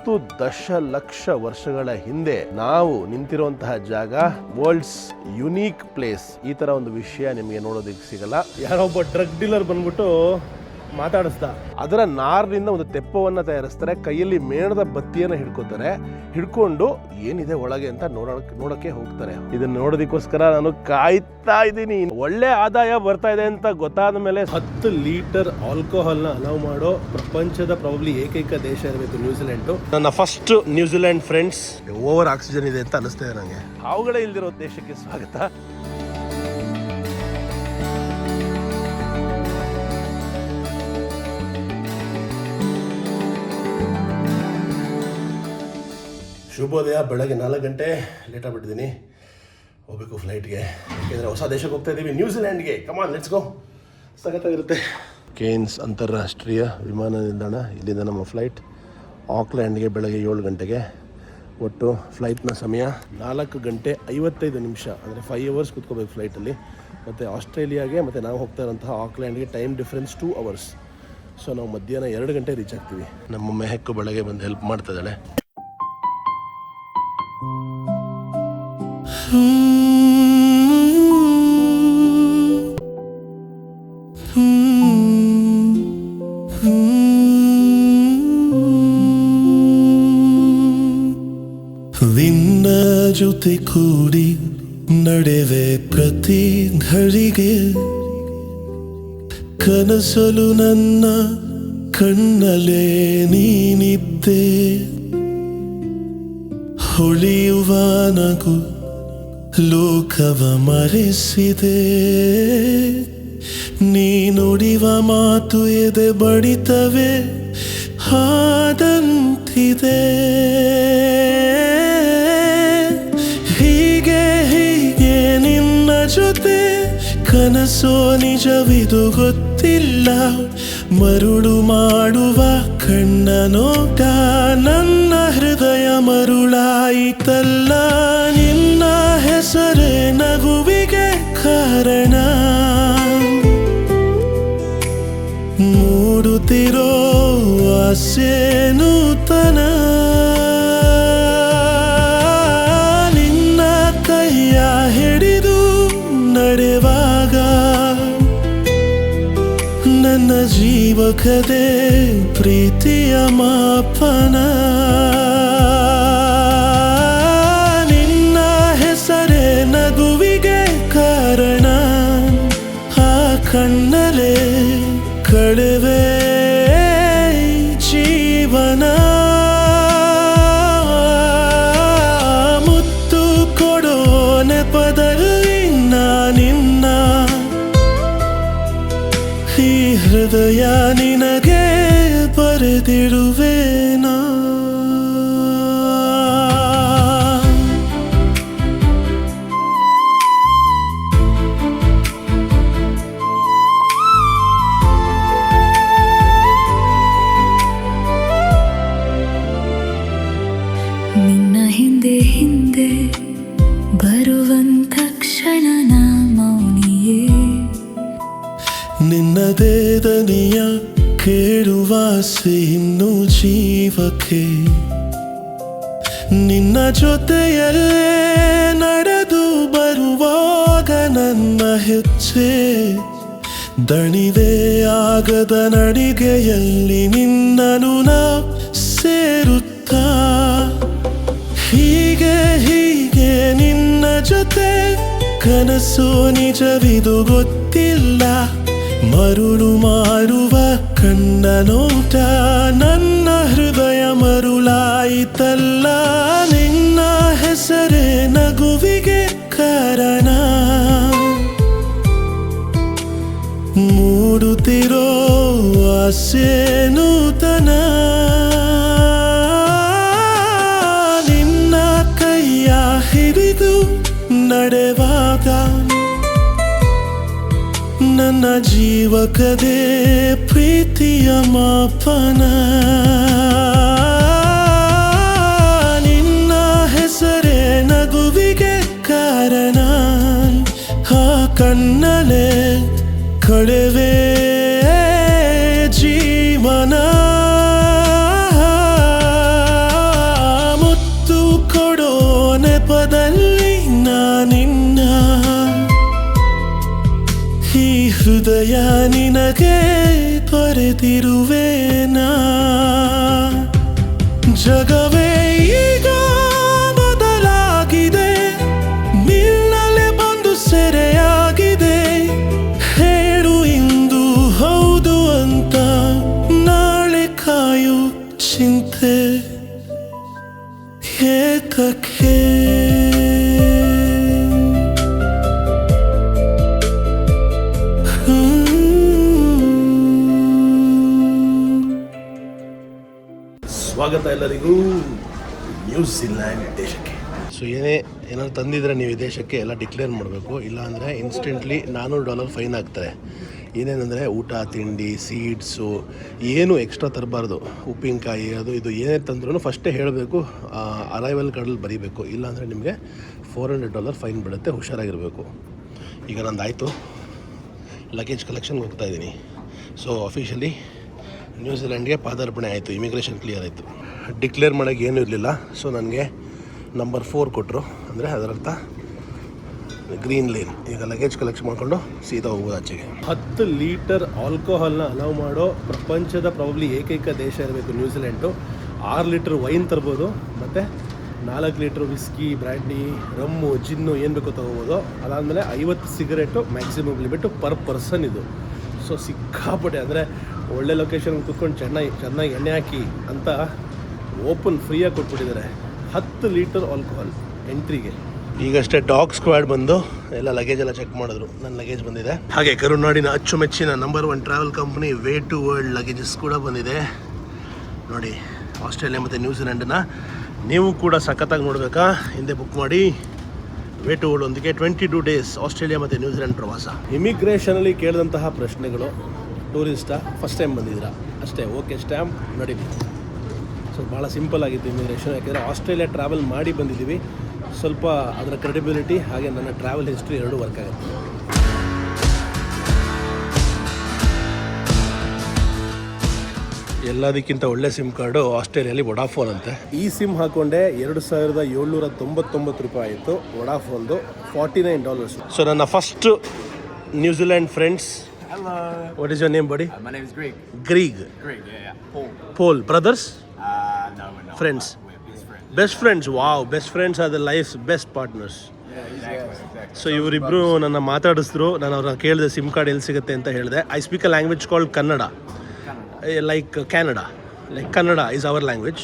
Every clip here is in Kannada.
10 ದಶಲಕ್ಷ ವರ್ಷಗಳ ಹಿಂದೆ ನಾವು ನಿಂತಿರುವಂತಹ ಜಾಗ ವರ್ಲ್ಡ್ಸ್ ಯುನೀಕ್ ಪ್ಲೇಸ್. ಈ ತರ ಒಂದು ವಿಷಯ ನಿಮಗೆ ನೋಡೋದಕ್ಕೆ ಸಿಗಲ್ಲ. ಯಾರೊಬ್ಬ ಡ್ರಗ್ ಡೀಲರ್ ಬಂದ್ಬಿಟ್ಟು ಮಾತಾಡಿಸ್ದ. ಅದರ ನಾರಿನಿಂದ ಒಂದು ತೆಪ್ಪವನ್ನ ತಯಾರಿಸ್ತಾರೆ, ಕೈಯಲ್ಲಿ ಮೇಣದ ಬತ್ತಿಯನ್ನು ಹಿಡ್ಕೊಂಡು ಏನಿದೆ ಒಳಗೆ ಅಂತ ನೋಡಕ್ಕೆ ಹೋಗ್ತಾರೆ. ಇದನ್ನ ನೋಡೋದಕ್ಕೋಸ್ಕರ ನಾನು ಕಾಯ್ತಾ ಇದ್ದೀನಿ. ಒಳ್ಳೆ ಆದಾಯ ಬರ್ತಾ ಇದೆ ಅಂತ ಗೊತ್ತಾದ ಮೇಲೆ 10 ಲೀಟರ್ ಆಲ್ಕೋಹಾಲ್ ನ ಅಲೌ ಮಾಡೋ ಪ್ರಪಂಚದ ಪ್ರಾಬಬ್ಲಿ ಏಕೈಕ ದೇಶ ಇರಬೇಕು ನ್ಯೂಜಿಲೆಂಡ್. ನನ್ನ first New Zealand friends. Over oxygen ಇದೆ ಅಂತ ಅನಿಸ್ತಾ ಇದೆ ನನಗೆ. ಹಾವುಗಳೇ ಇಲ್ದಿರೋ ದೇಶಕ್ಕೆ ಸ್ವಾಗತ. ಶುಭೋದಯ. ಬೆಳಗ್ಗೆ 4 ಗಂಟೆ ಲೇಟ್ ಆಗಿಬಿಟ್ಟಿದ್ದೀನಿ. ಹೋಗ್ಬೇಕು ಫ್ಲೈಟ್ಗೆ, ಯಾಕೆಂದರೆ ಹೊಸ ದೇಶಕ್ಕೆ ಹೋಗ್ತಾ ಇದ್ದೀವಿ, ನ್ಯೂಜಿಲೆಂಡ್ಗೆ. Come on let's go. ಸಖತ್ತಾಗಿರುತ್ತೆ. ಕೇನ್ಸ್ ಅಂತಾರಾಷ್ಟ್ರೀಯ ವಿಮಾನ ನಿಲ್ದಾಣ. ಇಲ್ಲಿಂದ ನಮ್ಮ ಫ್ಲೈಟ್ ಆಕ್ಲ್ಯಾಂಡ್ಗೆ ಬೆಳಗ್ಗೆ 7 ಗಂಟೆಗೆ. ಒಟ್ಟು ಫ್ಲೈಟ್ನ ಸಮಯ 4 ಗಂಟೆ 55 ನಿಮಿಷ, ಅಂದರೆ 5 ಅವರ್ಸ್ ಕೂತ್ಕೋಬೇಕು ಫ್ಲೈಟಲ್ಲಿ. ಮತ್ತು ಆಸ್ಟ್ರೇಲಿಯಾಗೆ ಮತ್ತು ನಾವು ಹೋಗ್ತಾ ಇರೋಂತಹ ಆಕ್ಲ್ಯಾಂಡ್ಗೆ ಟೈಮ್ ಡಿಫ್ರೆನ್ಸ್ 2 ಅವರ್ಸ್. ಸೊ ನಾವು ಮಧ್ಯಾಹ್ನ 2 ಗಂಟೆ ರೀಚ್ ಆಗ್ತೀವಿ. ನಮ್ಮ ಮೆಹಕ್ಕು ಬೆಳಗ್ಗೆ ಬಂದು ಹೆಲ್ಪ್ ಮಾಡ್ತಾ ಇದ್ದಾಳೆ. ನಿನ್ನ ಜೊತೆ ಕೂಡಿ ನಡೆವೆ ಪ್ರತಿ ಘಳಿಗೆ, ಕನಸಲು ನನ್ನ ಕಣ್ಣಲ್ಲೇ ನೀನಿದ್ದೆ. ಹೊಳೆಯುವ ನಗು ಲೋಕವ ಮರೆಸಿದೆ, ನೀ ನುಡಿವ ಮಾತು ಎದೆ ಬಡಿತವೆ ಹಾದಂತಿದೆ. ಹೀಗೆ ನಿನ್ನ ಜೊತೆ ಕನಸೋ ನಿಜವಿದು ಗೊತ್ತಿಲ್ಲ. ಮರುಳು ಮಾಡುವ ಕಣ್ಣ ನೋಟ ನನ್ನ ಹೃದಯ ಮರುಳಾಯಿತಲ್ಲ. ನಿನ್ನ ಹೆಸರೇ ನಗುವಿಗೆ ಕಾರಣ. ಮೂಡುತ್ತಿರೋ ಆಸೆ ನೂತನ. ನಿನ್ನ ಕೈಯ ಹಿಡಿದು ನಡೆವಾಗ ನನ್ನ ಜೀವಕದೆ ಪ್ರೀತಿಯ ಮಾಪನ. ನಿನ್ನ ಹೆಸರೇ ನಗುವಿಗೆ ಕಾರಣ. ಆ ಕಣ್ಣಲೆ ಕಳೆವೆ ಜೀವನ. ಮುತ್ತು ಕೊಡೋ ನೆಪದಲ್ಲಿ ನಿನ್ನ ಈ ಹೃದಯ ನಿನಗೆ ಬರೆದಿಡುವೇನಾ. ನಿನ್ನ ಹಿಂದೆ ಹಿಂದೆ ಬರುವಂತ ಕ್ಷಣ ನಾ ಮೌನಿಯೇ. ನಿನ್ನದೇ ದನಿಯ ಕೇಳುವಾಸೆ ಇನ್ನು ಜೀವಕ್ಕೆ. ನಿನ್ನ ಜೊತೆಯಲ್ಲೇ ನಡೆದು ಬರುವಾಗ ನನ್ನ ಹೆಜ್ಜೆ ದಣಿವೆ ಆಗದ ನಡಿಗೆಯಲ್ಲಿ ನಿನ್ನನು ನಾ ಸೇರುತ್ತಾ. ಹೀಗೆ ನಿನ್ನ ಜೊತೆ ಕನಸು ನಿಜವಿದು ಗೊತ್ತಿಲ್ಲ. ಮರುಳು ಮಾಡುವ ಕಣ್ಣ ನೋಟ ನನ್ನ ಹೃದಯ ಮರುಳಾಯಿತಲ್ಲ. ನಿನ್ನ ಹೆಸರೇ ನಗುವಿಗೆ ಕಾರಣ. ಮೂಡುತ್ತಿರೋ ಆಸೆ ನೂತನ. ನಿನ್ನ ಕೈಯ ಹಿಡಿದು ನಡೆವಾಗ ನನ್ನ ಜೀವಕದೇ ಪ್ರೀತಿಯ ಮಾಪನ. ನಿನ್ನ ಹೆಸರೇ ನಗುವಿಗೆ ಕಾರಣ. ಆ ಕಣ್ಣಲೆ ಕಳೆವೆ ಜೀವನ. ಹೃದಯ ನಿನಗೆ ತೊರೆದಿರುವೆನಾ ಜಗವೇ ಈಗ ಬದಲಾಗಿದೆ ನಿನ್ನಲೆ ಬಂದು ಸೆರೆಯಾಗಿದೆ ಹೇಳು ಇಂದು ಹೌದು ಅಂತ ನಾಳೆ ಕಾಯು ಚಿಂತೆ ಏತಕ್ಕೆ ಸ್ವಾಗತ ಎಲ್ಲರಿಗೂ ನ್ಯೂಜಿಲ್ಯಾಂಡ್ ದೇಶಕ್ಕೆ. ಸೊ ಏನಾದ್ರು ತಂದಿದ್ರೆ ನೀವು ಈ ದೇಶಕ್ಕೆ ಎಲ್ಲ ಡಿಕ್ಲೇರ್ ಮಾಡಬೇಕು, ಇಲ್ಲಾಂದರೆ ಇನ್ಸ್ಟೆಂಟ್ಲಿ $400 ಫೈನ್ ಆಗ್ತಾರೆ. ಏನೇನೆಂದರೆ ಊಟ ತಿಂಡಿ ಸೀಡ್ಸು ಏನು ಎಕ್ಸ್ಟ್ರಾ ತರಬಾರ್ದು, ಉಪ್ಪಿನಕಾಯಿ ಅದು ಇದು ಏನೇ ತಂದ್ರೂ ಫಸ್ಟೇ ಹೇಳಬೇಕು, ಅರೈವಲ್ ಕಾರ್ಡಲ್ಲಿ ಬರೀಬೇಕು, ಇಲ್ಲಾಂದರೆ ನಿಮಗೆ $400 ಫೈನ್ ಬೀಳುತ್ತೆ. ಹುಷಾರಾಗಿರಬೇಕು. ಈಗ ನಂದಾಯಿತು, ಲಗೇಜ್ ಕಲೆಕ್ಷನ್ಗೆ ಹೋಗ್ತಾಯಿದ್ದೀನಿ. ಸೊ ಅಫಿಷಿಯಲಿ ನ್ಯೂಜಿಲ್ಯಾಂಡ್ಗೆ ಪಾದಾರ್ಪಣೆ ಆಯಿತು, ಇಮಿಗ್ರೇಷನ್ ಕ್ಲಿಯರ್ ಆಯಿತು. ಡಿಕ್ಲೇರ್ ಮಾಡೋಕ್ಕೆ ಏನೂ ಇರಲಿಲ್ಲ. ಸೊ ನನಗೆ ನಂಬರ್ 4 ಕೊಟ್ಟರು, ಅಂದರೆ ಅದರರ್ಥ ಗ್ರೀನ್ ಲೇನ್. ಈಗ ಲಗೇಜ್ ಕಲೆಕ್ಟ್ ಮಾಡಿಕೊಂಡು ಸೀದಾ ಹೋಗೋದು ಆಚೆಗೆ. 10 ಲೀಟರ್ ಆಲ್ಕೋಹಾಲ್ನ ಅಲೌ ಮಾಡೋ ಪ್ರಪಂಚದ ಪ್ರಾಬಬ್ಲಿ ಏಕೈಕ ದೇಶ ಇರಬೇಕು ನ್ಯೂಜಿಲ್ಯಾಂಡು. 6 ಲೀಟ್ರ್ ವೈನ್ ತರ್ಬೋದು, ಮತ್ತು 4 litre whisky, brandy, rum, gin ಏನು ಬೇಕೋ ತೊಗೋಬೋದು. ಅದಾದಮೇಲೆ 50 cigarette maximum limit per person ಇದು. ಸೊ ಸಿಕ್ಕಾಪಟ್ಟೆ, ಅಂದರೆ ಒಳ್ಳೆ ಲೊಕೇಶನ್ಗೆ ಕೂತ್ಕೊಂಡು ಚೆನ್ನಾಗಿ ಎಣ್ಣೆ ಹಾಕಿ ಅಂತ ಓಪನ್ ಫ್ರೀಯಾಗಿ ಕೊಟ್ಬಿಟ್ಟಿದ್ದಾರೆ. 10 ಲೀಟರ್ ಆಲ್ಕೋಹಾಲ್ ಎಂಟ್ರಿಗೆ. ಈಗಷ್ಟೇ ಡಾಗ್ ಸ್ಕ್ವಾಡ್ ಬಂದು ಎಲ್ಲ ಲಗೇಜ್ ಎಲ್ಲ ಚೆಕ್ ಮಾಡಿದ್ರು. ನನ್ನ ಲಗೇಜ್ ಬಂದಿದೆ. ಹಾಗೆ ಕರುನಾಡಿನ ಅಚ್ಚುಮೆಚ್ಚಿನ number 1 travel company way to world luggages ಕೂಡ ಬಂದಿದೆ ನೋಡಿ. ಆಸ್ಟ್ರೇಲಿಯಾ ಮತ್ತು ನ್ಯೂಜಿಲ್ಯಾಂಡನ್ನ ನೀವು ಕೂಡ ಸಖತ್ತಾಗಿ ನೋಡಬೇಕಾ, ಹಿಂದೆ ಬುಕ್ ಮಾಡಿ. ವೇ ಟು ವರ್ಲ್ಡ್ ಒಂದಿಗೆ 22 ಡೇಸ್ ಆಸ್ಟ್ರೇಲಿಯಾ ಮತ್ತು ನ್ಯೂಜಿಲ್ಯಾಂಡ್ ಪ್ರವಾಸ. ಇಮಿಗ್ರೇಷನಲ್ಲಿ ಕೇಳಿದಂತಹ ಪ್ರಶ್ನೆಗಳು, ಟೂರಿಸ್ಟಾ, ಫಸ್ಟ್ ಟೈಮ್ ಬಂದಿದ್ದೀರಾ, ಅಷ್ಟೇ, ಓಕೆ ಸ್ಟ್ಯಾಂಪ್ ನಡೀಲಿ. ಸೊ ಭಾಳ ಸಿಂಪಲ್ ಆಗಿತ್ತು ಇಮಿಗ್ರೇಷನ್, ಯಾಕೆಂದರೆ ಆಸ್ಟ್ರೇಲಿಯಾ ಟ್ರಾವೆಲ್ ಮಾಡಿ ಬಂದಿದ್ದೀವಿ. ಸ್ವಲ್ಪ ಅದರ ಕ್ರೆಡಿಬಿಲಿಟಿ ಹಾಗೆ ನನ್ನ ಟ್ರಾವೆಲ್ ಹಿಸ್ಟ್ರಿ ಎರಡೂ ವರ್ಕ್ ಆಗುತ್ತೆ. ಎಲ್ಲದಕ್ಕಿಂತ ಒಳ್ಳೆ ಸಿಮ್ ಕಾರ್ಡು ಆಸ್ಟ್ರೇಲಿಯಲ್ಲಿ ವೊಡಾಫೋನ್ ಅಂತೆ. ಈ ಸಿಮ್ ಹಾಕೊಂಡೆ $2,799 ಆಯಿತು. ವೊಡಾಫೋನ್ದು $49. ಸೊ ನನ್ನ first New Zealand friends. Hello. What is your name, buddy? My name is Greg. Greg. Greg, yeah. Paul. Paul. Brothers? No, we're not. Friends. We're best friends. Best friends. Wow. Best friends are the life's best partners. Yeah, exactly. So ಇವರಿಬ್ಬರು ನನ್ನ ಮಾತಾಡಿಸಿದ್ರು. ನಾನು ಅವ್ರನ್ನ ಕೇಳಿದೆ ಸಿಮ್ ಕಾರ್ಡ್ ಎಲ್ಲಿ ಸಿಗುತ್ತೆ ಅಂತ ಹೇಳಿದೆ. I speak a language called Kannada. Like Canada. Like Kannada is our language.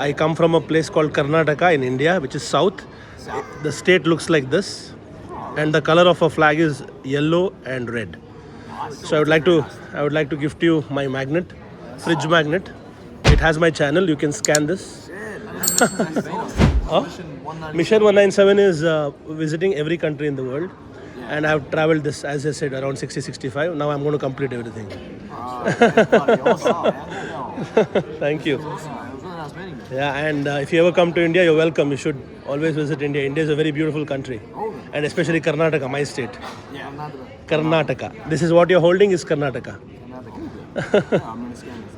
I come from a place called Karnataka in India, which is south. The state looks like this. And the color of a flag is yellow and red. So I would like to gift you my magnet, fridge magnet. It has my channel. You can scan this. Mission 197 is visiting every country in the world. And I have traveled this, as I said, around 60-65. Now I'm going to complete everything. Thank you. Yeah, and if you ever come to India, you're welcome. You should always visit India. India is a very beautiful country. And especially Karnataka, my state. Karnataka. This is what you're holding is Karnataka.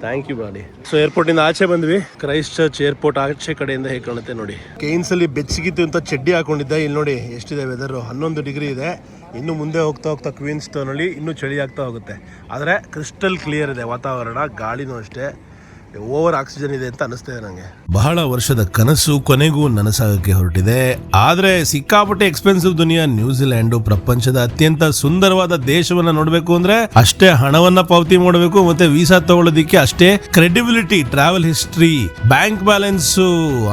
Thank you ಬಾಡಿ. ಸೊ ಏರ್ಪೋರ್ಟಿಂದ ಆಚೆ ಬಂದ್ವಿ. ಕ್ರೈಸ್ಟ್ ಚರ್ಚ್ ಏರ್ಪೋರ್ಟ್ ಆಚೆ ಕಡೆಯಿಂದ ಹೇಗೆ ಕಾಣುತ್ತೆ ನೋಡಿ. ಕೇನ್ಸಲ್ಲಿ ಬೆಚ್ಚಗಿತ್ತು ಅಂತ ಚಡ್ಡಿ ಹಾಕೊಂಡಿದ್ದೆ. ಇಲ್ಲಿ ನೋಡಿ ಎಷ್ಟಿದೆ ವೆದರು, 11 ಡಿಗ್ರಿ ಇದೆ. ಇನ್ನು ಮುಂದೆ ಹೋಗ್ತಾ ಕ್ವೀನ್ಸ್ ಟೌನಲ್ಲಿ ಇನ್ನೂ ಚಳಿ ಆಗ್ತಾ ಹೋಗುತ್ತೆ. ಆದರೆ ಕ್ರಿಸ್ಟಲ್ ಕ್ಲಿಯರ್ ಇದೆ ವಾತಾವರಣ, ಗಾಳಿನೂ ಅಷ್ಟೇ. ಓವರ್ ಆಕ್ಸಿಜನ್ ಇದೆ ಅಂತ ಅನಿಸ್ತಾ ಇದೆ ನನಗೆ. ಬಹಳ ವರ್ಷದ ಕನಸು ಕೊನೆಗೂ ನನಸಾಗಕ್ಕೆ ಹೊರಟಿದೆ. ಆದರೆ ಸಿಕ್ಕಾಪಟ್ಟೆ ಎಕ್ಸ್ಪೆನ್ಸಿವ್ ದುನಿಯಾ ನ್ಯೂಜಿಲ್ಯಾಂಡು. ಪ್ರಪಂಚದ ಅತ್ಯಂತ ಸುಂದರವಾದ ದೇಶವನ್ನ ನೋಡಬೇಕು ಅಂದ್ರೆ ಅಷ್ಟೇ ಹಣವನ್ನ ಪಾವತಿ ಮಾಡಬೇಕು, ಮತ್ತೆ ವೀಸಾ ತಗೊಳ್ಳೋದಿಕ್ಕೆ ಅಷ್ಟೇ credibility, travel history, bank balance,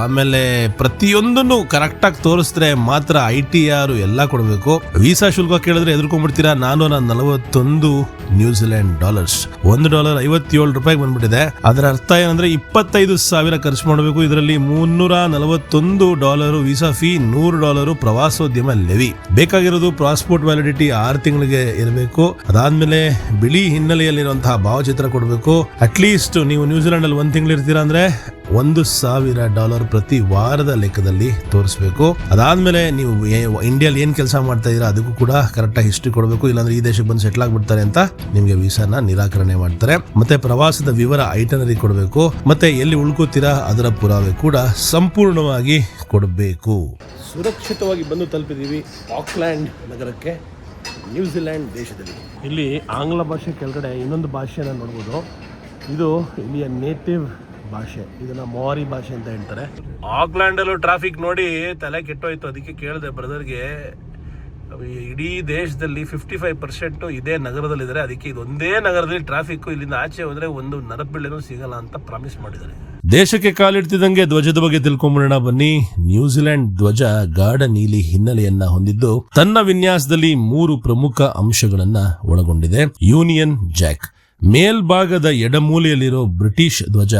ಆಮೇಲೆ ಪ್ರತಿಯೊಂದನ್ನು ಕರೆಕ್ಟ್ ಆಗಿ ತೋರಿಸಿದ್ರೆ ಮಾತ್ರ ITR ಎಲ್ಲ ಕೊಡಬೇಕು. ವೀಸಾ ಶುಲ್ಕ ಕೇಳಿದ್ರೆ ಎದುರ್ಕೊಂಡ್ಬಿಡ್ತೀರಾ. $441 ನ್ಯೂಜಿಲ್ಯಾಂಡ್ ಡಾಲರ್ಸ್. $1 $57 ಬಂದ್ಬಿಟ್ಟಿದೆ. ಅದರ ಅರ್ಥ ಏನಂದ್ರೆ 25,000 ಖರ್ಚು ಮಾಡಬೇಕು. ಇದರಲ್ಲಿ $341 ವೀಸಾ ಫೀ, $100 ಪ್ರವಾಸೋದ್ಯಮ ಲೆವಿ. ಬೇಕಾಗಿರೋದು ಪಾಸ್ಪೋರ್ಟ್ ವ್ಯಾಲಿಡಿಟಿ 6 ತಿಂಗಳಿಗೆ ಇರಬೇಕು. ಅದಾದ್ಮೇಲೆ ಬಿಳಿ ಹಿನ್ನೆಲೆಯಲ್ಲಿರುವಂತಹ ಭಾವಚಿತ್ರ ಕೊಡಬೇಕು. ಅಟ್ಲೀಸ್ಟ್ ನೀವು ನ್ಯೂಜಿಲೆಂಡ್ ಅಲ್ಲಿ 1 ತಿಂಗಳು ಇರ್ತೀರಾ ಅಂದ್ರೆ $1,000 ಪ್ರತಿ ವಾರದ ಲೆಕ್ಕದಲ್ಲಿ ತೋರಿಸ್ಬೇಕು. ಅದಾದ್ಮೇಲೆ ನೀವು ಇಂಡಿಯಾದಲ್ಲಿ ಏನ್ ಕೆಲಸ ಮಾಡ್ತಾ ಇದೀರಾ ಅದಕ್ಕೂ ಕೂಡ ಕರೆಕ್ಟ್ ಹಿಸ್ಟ್ರಿ ಕೊಡಬೇಕು. ಇಲ್ಲಾಂದ್ರೆ ಈ ದೇಶಕ್ಕೆ ಬಂದು ಸೆಟ್ಲ್ ಆಗ್ಬಿಡ್ತಾರೆ ಅಂತ ನಿಮ್ಗೆ ವೀಸಾನ ನಿರಾಕರಣೆ ಮಾಡ್ತಾರೆ. ಮತ್ತೆ ಪ್ರವಾಸದ ವಿವರ ಐಟನರಿ ಕೊಡಬೇಕು. ಮತ್ತೆ ಎಲ್ಲಿ ಉಳ್ಕೋತೀರಾ ಅದರ ಪುರಾವೆ ಕೂಡ ಸಂಪೂರ್ಣವಾಗಿ ಕೊಡಬೇಕು. ಸುರಕ್ಷಿತವಾಗಿ ಬಂದು ತಲುಪಿದೀವಿ ಆಕ್ಲ್ಯಾಂಡ್ ನಗರಕ್ಕೆ. ನ್ಯೂಜಿಲ್ಯಾಂಡ್ ದೇಶದಲ್ಲಿ. ಇಲ್ಲಿ ಆಂಗ್ಲ ಭಾಷೆ ಕೆಳಗಡೆ ಇನ್ನೊಂದು ಭಾಷೆನ ನೋಡ್ಬೋದು. ಇದು ಇಲ್ಲಿಯ ನೇಟಿವ್ ಭಾಷೆ, ಇದನ್ನ ಮಾರಿ ಭಾಷೆ ಅಂತ ಹೇಳ್ತಾರೆ. ಆಕ್ಲ್ಯಾಂಡಲ್ಲೂ ಟ್ರಾಫಿಕ್ ನೋಡಿ ತಲೆ ಕೆಟ್ಟೋಯ್ತು. ಅದಕ್ಕೆ ಕೇಳಿದೆ ಬ್ರದರ್ಗೆ, ಇಡೀ ದೇಶದಲ್ಲಿ 55% ಇದೇ ನಗರದಲ್ಲಿದ್ದಾರೆ, ಅದಕ್ಕೆ ಇದೊಂದೇ ನಗರದಲ್ಲಿ ಟ್ರಾಫಿಕ್ಕು, ಇಲ್ಲಿಂದ ಆಚೆ ಹೋದ್ರೆ ಒಂದು ನರಪಿಳ್ಳೆನೂ ಸಿಗಲ್ಲ ಅಂತ ಪ್ರಾಮಿಸ್ ಮಾಡಿದ್ದಾರೆ. ದೇಶಕ್ಕೆ ಕಾಲಿಡ್ತಿದ್ದಂಗೆ ಧ್ವಜದ ಬಗ್ಗೆ ತಿಳ್ಕೊಂಬಿಡೋಣ ಬನ್ನಿ. ನ್ಯೂಜಿಲೆಂಡ್ ಧ್ವಜ ಗಾಢ ನೀಲಿ ಹಿನ್ನೆಲೆಯನ್ನ ಹೊಂದಿದ್ದು ತನ್ನ ವಿನ್ಯಾಸದಲ್ಲಿ 3 ಪ್ರಮುಖ ಅಂಶಗಳನ್ನ ಒಳಗೊಂಡಿದೆ. ಯೂನಿಯನ್ ಜಾಕ್ ಮೇಲ್ಭಾಗದ ಎಡಮೂಲೆಯಲ್ಲಿರೋ ಬ್ರಿಟಿಷ್ ಧ್ವಜ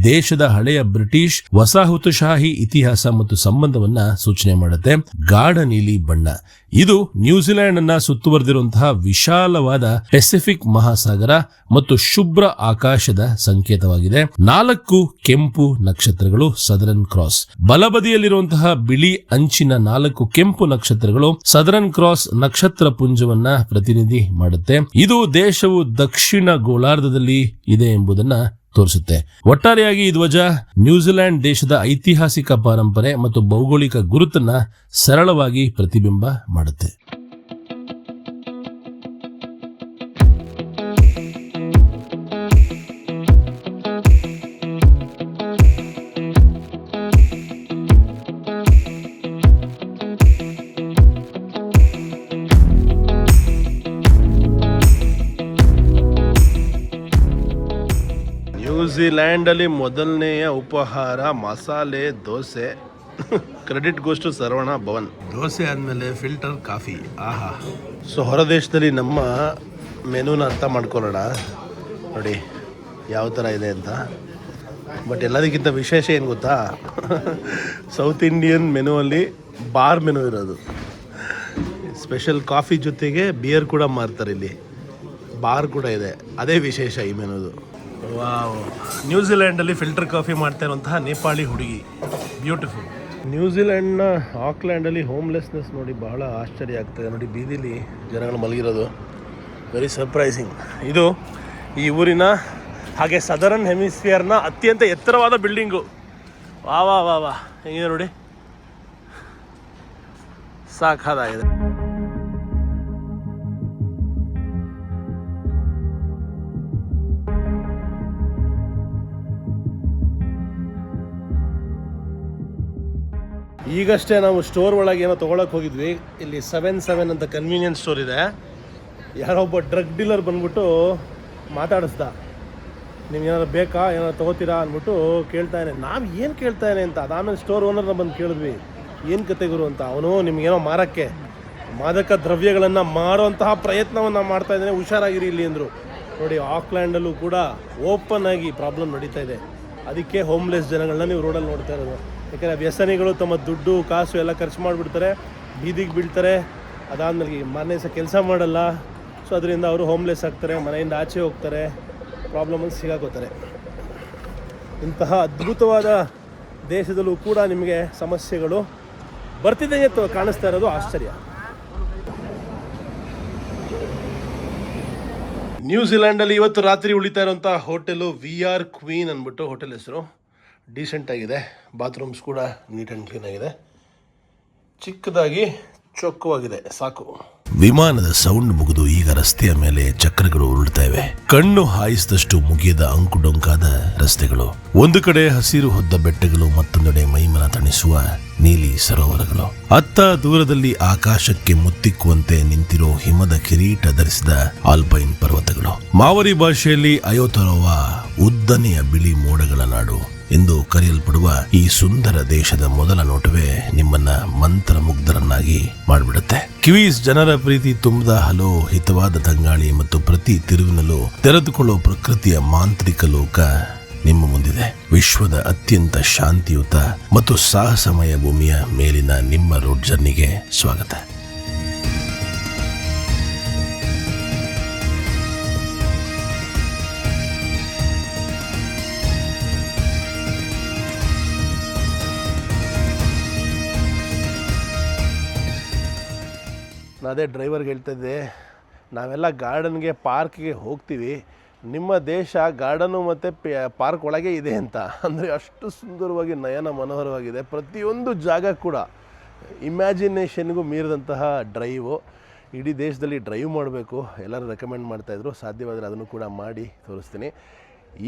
ದೇಶದ ಹಳೆಯ ಬ್ರಿಟಿಷ್ ವಸಾಹತುಶಾಹಿ ಇತಿಹಾಸ ಮತ್ತು ಸಂಬಂಧವನ್ನ ಸೂಚನೆ ಮಾಡುತ್ತೆ. ಗಾಢ ನೀಲಿ ಬಣ್ಣ ಇದು ನ್ಯೂಜಿಲೆಂಡ್ ಅನ್ನ ಸುತ್ತುವರೆದಿರುವಂತಹ ವಿಶಾಲವಾದ ಪೆಸಿಫಿಕ್ ಮಹಾಸಾಗರ ಮತ್ತು ಶುಭ್ರ ಆಕಾಶದ ಸಂಕೇತವಾಗಿದೆ. 4 ಕೆಂಪು ನಕ್ಷತ್ರಗಳು ಸದರನ್ ಕ್ರಾಸ್. ಬಲಬದಿಯಲ್ಲಿರುವಂತಹ ಬಿಳಿ ಅಂಚಿನ 4 ಕೆಂಪು ನಕ್ಷತ್ರಗಳು ಸದರನ್ ಕ್ರಾಸ್ ನಕ್ಷತ್ರ ಪುಂಜವನ್ನ ಪ್ರತಿನಿಧಿ ಮಾಡುತ್ತೆ. ಇದು ದೇಶವು ದಕ್ಷಿಣ ಗೋಳಾರ್ಧದಲ್ಲಿ ಇದೆ ಎಂಬುದನ್ನ ತೋರಿಸುತ್ತೆ. ಒಟ್ಟಾರೆಯಾಗಿ ಈ ಧ್ವಜ ನ್ಯೂಜಿಲೆಂಡ್ ದೇಶದ ಐತಿಹಾಸಿಕ ಪರಂಪರೆ ಮತ್ತು ಭೌಗೋಳಿಕ ಗುರುತನ್ನ ಸರಳವಾಗಿ ಪ್ರತಿಬಿಂಬ ಮಾಡುತ್ತೆ. ನ್ಯೂಜಿಲ್ಯಾಂಡಲ್ಲಿ ಮೊದಲನೆಯ ಉಪಹಾರ ಮಸಾಲೆ ದೋಸೆ. Credit goes Saravana Bhavan. ದೋಸೆ ಆದಮೇಲೆ ಫಿಲ್ಟರ್ ಕಾಫಿ. ಆಹಾ. ಸೊ ಹೊರ ದೇಶದಲ್ಲಿ ನಮ್ಮ ಮೆನುನ ಅರ್ಥ ಮಾಡ್ಕೊಳ್ಳೋಣ ನೋಡಿ ಯಾವ ಥರ ಇದೆ ಅಂತ. ಬಟ್ ಎಲ್ಲದಕ್ಕಿಂತ ವಿಶೇಷ ಏನು ಗೊತ್ತಾ, ಸೌತ್ ಇಂಡಿಯನ್ ಮೆನುವಲ್ಲಿ ಬಾರ್ ಮೆನು ಇರೋದು. ಸ್ಪೆಷಲ್ ಕಾಫಿ ಜೊತೆಗೆ ಬಿಯರ್ ಕೂಡ ಮಾರ್ತಾರೆ. ಇಲ್ಲಿ ಬಾರ್ ಕೂಡ ಇದೆ, ಅದೇ ವಿಶೇಷ ಈ ಮೆನುದು. ವಾವ್. ನ್ಯೂಜಿಲೆಂಡಲ್ಲಿ ಫಿಲ್ಟರ್ ಕಾಫಿ ಮಾಡ್ತಾ ಇರುವಂತಹ ನೇಪಾಳಿ ಹುಡುಗಿ, ಬ್ಯೂಟಿಫುಲ್. ನ್ಯೂಜಿಲೆಂಡ್ನ ಆಕ್ಲ್ಯಾಂಡಲ್ಲಿ ಹೋಮ್ಲೆಸ್ನೆಸ್ ನೋಡಿ ಬಹಳ ಆಶ್ಚರ್ಯ ಆಗ್ತದೆ. ನೋಡಿ ಬೀದಿಲಿ ಜನಗಳು ಮಲಗಿರೋದು, ವೆರಿ ಸರ್ಪ್ರೈಸಿಂಗ್. ಇದು ಈ ಊರಿನ ಹಾಗೆ ಸದರನ್ ಹೆಮಿಸ್ಫಿಯರ್ನ ಅತ್ಯಂತ ಎತ್ತರವಾದ ಬಿಲ್ಡಿಂಗು. ವಾ ವಾ ವಾ ವಾ ಹೆಂಗಿದೆ ನೋಡಿ, ಸಾಕಾಗಿದೆ. ಈಗಷ್ಟೇ ನಾವು ಸ್ಟೋರ್ ಒಳಗೆ ಏನೋ ತೊಗೊಳಕ್ಕೆ ಹೋಗಿದ್ವಿ. ಇಲ್ಲಿ 7-7 ಅಂತ ಕನ್ವೀನಿಯನ್ಸ್ ಸ್ಟೋರ್ ಇದೆ. ಯಾರೊಬ್ಬ ಡ್ರಗ್ ಡೀಲರ್ ಬಂದ್ಬಿಟ್ಟು ಮಾತಾಡಿಸ್ದ, ನಿಮ್ಗೆ ಏನಾದ್ರು ಬೇಕಾ, ಏನಾದ್ರು ತೊಗೋತೀರಾ ಅಂದ್ಬಿಟ್ಟು ಕೇಳ್ತಾನೆ. ನಾವು ಏನು ಕೇಳ್ತಾನೆ ಅಂತ ಅದಾದಮೇಲೆ ಸ್ಟೋರ್ ಓನರ್ನ ಬಂದು ಕೇಳಿದ್ವಿ, ಏನು ಕತೆ ಗುರು ಅಂತ. ಅವನು ನಿಮ್ಗೇನೋ ಮಾರಕ್ಕೆ ಮಾದಕ ದ್ರವ್ಯಗಳನ್ನು ಮಾರುವಂತಹ ಪ್ರಯತ್ನವನ್ನು ಮಾಡ್ತಾ ಇದ್ದಾನೆ, ಹುಷಾರಾಗಿರಿ ಇಲ್ಲಿ ಅಂದರು. ನೋಡಿ ಆಕ್ಲ್ಯಾಂಡಲ್ಲೂ ಕೂಡ ಓಪನ್ ಆಗಿ ಪ್ರಾಬ್ಲಮ್ ನಡೀತಾ ಇದೆ. ಅದಕ್ಕೆ ಹೋಮ್ಲೆಸ್ ಜನಗಳನ್ನ ನೀವು ರೋಡಲ್ಲಿ ನೋಡ್ತಾ ಇರೋದು. ಯಾಕೆಂದರೆ ವ್ಯಸನಿಗಳು ತಮ್ಮ ದುಡ್ಡು ಕಾಸು ಎಲ್ಲ ಖರ್ಚು ಮಾಡಿಬಿಡ್ತಾರೆ, ಬೀದಿಗೆ ಬೀಳ್ತಾರೆ, ಅದಾದಮೇಲೆ ಮನೆ ಸಹ ಕೆಲಸ ಮಾಡಲ್ಲ. ಸೊ ಅದರಿಂದ ಅವರು ಹೋಮ್ಲೆಸ್ ಆಗ್ತಾರೆ, ಮನೆಯಿಂದ ಆಚೆ ಹೋಗ್ತಾರೆ, ಪ್ರಾಬ್ಲಮಲ್ಲಿ ಸಿಗಾಕೋತಾರೆ. ಇಂತಹ ಅದ್ಭುತವಾದ ದೇಶದಲ್ಲೂ ಕೂಡ ನಿಮಗೆ ಸಮಸ್ಯೆಗಳು ಬರ್ತಿದ್ದಂಗೆ ಕಾಣಿಸ್ತಾ ಇರೋದು ಆಶ್ಚರ್ಯ. ನ್ಯೂಜಿಲ್ಯಾಂಡಲ್ಲಿ ಇವತ್ತು ರಾತ್ರಿ ಉಳಿತಾ ಇರೋಂಥ ಹೋಟೆಲು VR ಕ್ವೀನ್ ಅಂದ್ಬಿಟ್ಟು ಹೋಟೆಲ್ ಹೆಸರು. ಡೀಸೆಂಟ್ ಆಗಿದೆ, ಬಾತ್ರೂಮ್ಸ್ ಕೂಡ ನೀಟ್ ಆ್ಯಂಡ್ ಕ್ಲೀನ್ ಆಗಿದೆ, ಚಿಕ್ಕದಾಗಿ ಚೊಕ್ಕವಾಗಿದೆ, ಸಾಕು. ವಿಮಾನದ ಸೌಂಡ್ ಮುಗಿದು ಈಗ ರಸ್ತೆಯ ಮೇಲೆ ಚಕ್ರಗಳು ಉರುಳ್ತಾ ಇವೆ. ಕಣ್ಣು ಹಾಯಿಸಿದಷ್ಟು ಮುಗಿಯದ ಅಂಕುಡೊಂಕಾದ ರಸ್ತೆಗಳು. ಒಂದು ಕಡೆ ಹಸಿರು ಹೊದ್ದ ಬೆಟ್ಟಗಳು, ಮತ್ತೊಂದೆಡೆ ಮೈಮನ ತಣಿಸುವ ನೀಲಿ ಸರೋವರಗಳು. ಅತ್ತ ದೂರದಲ್ಲಿ ಆಕಾಶಕ್ಕೆ ಮುತ್ತಿಕ್ಕುವಂತೆ ನಿಂತಿರೋ ಹಿಮದ ಕಿರೀಟ ಧರಿಸಿದ ಆಲ್ಪೈನ್ ಪರ್ವತಗಳು. ಮಾವರಿ ಭಾಷೆಯಲ್ಲಿ ಅಯೋತರೋವಾ ಉದ್ದನೆಯ ಬಿಳಿ ಮೋಡಗಳ ನಾಡು ಎಂದು ಕರೆಯಲ್ಪಡುವ ಈ ಸುಂದರ ದೇಶದ ಮೊದಲ ನೋಟವೇ ನಿಮ್ಮನ್ನ ಮಂತ್ರಮುಗ್ಧರನ್ನಾಗಿ ಮಾಡಿಬಿಡುತ್ತೆ. ಕಿವೀಸ್ ಜನರ ಪ್ರೀತಿ ತುಂಬಿದ ಹಲೋ ಹಿತವಾದ ತಂಗಾಳಿ ಮತ್ತು ಪ್ರತಿ ತಿರುವಿನಲ್ಲೂ ತೆರೆದುಕೊಳ್ಳೋ ಪ್ರಕೃತಿಯ ಮಾಂತ್ರಿಕ ಲೋಕ ನಿಮ್ಮ ಮುಂದಿದೆ. ವಿಶ್ವದ ಅತ್ಯಂತ ಶಾಂತಿಯುತ ಮತ್ತು ಸಾಹಸಮಯ ಭೂಮಿಯ ಮೇಲಿನ ನಿಮ್ಮ ರೋಡ್ ಜರ್ನಿಗೆ ಸ್ವಾಗತ. ಅದೇ ಡ್ರೈವರ್ಗೆ ಹೇಳ್ತಾ ಇದ್ದೆ, ನಾವೆಲ್ಲ ಗಾರ್ಡನ್ಗೆ ಪಾರ್ಕ್ಗೆ ಹೋಗ್ತೀವಿ, ನಿಮ್ಮ ದೇಶ ಗಾರ್ಡನು ಮತ್ತು ಪಾರ್ಕ್ ಒಳಗೆ ಇದೆ ಅಂತ. ಅಂದರೆ ಅಷ್ಟು ಸುಂದರವಾಗಿ ನಯನ ಮನೋಹರವಾಗಿದೆ. ಪ್ರತಿಯೊಂದು ಜಾಗ ಕೂಡ ಇಮ್ಯಾಜಿನೇಷನ್ಗೂ ಮೀರಿದಂತಹ ಡ್ರೈವು. ಇಡೀ ದೇಶದಲ್ಲಿ ಡ್ರೈವ್ ಮಾಡಬೇಕು ಎಲ್ಲರೂ ರೆಕಮೆಂಡ್ ಮಾಡ್ತಾಯಿದ್ರು. ಸಾಧ್ಯವಾದರೆ ಅದನ್ನು ಕೂಡ ಮಾಡಿ ತೋರಿಸ್ತೀನಿ.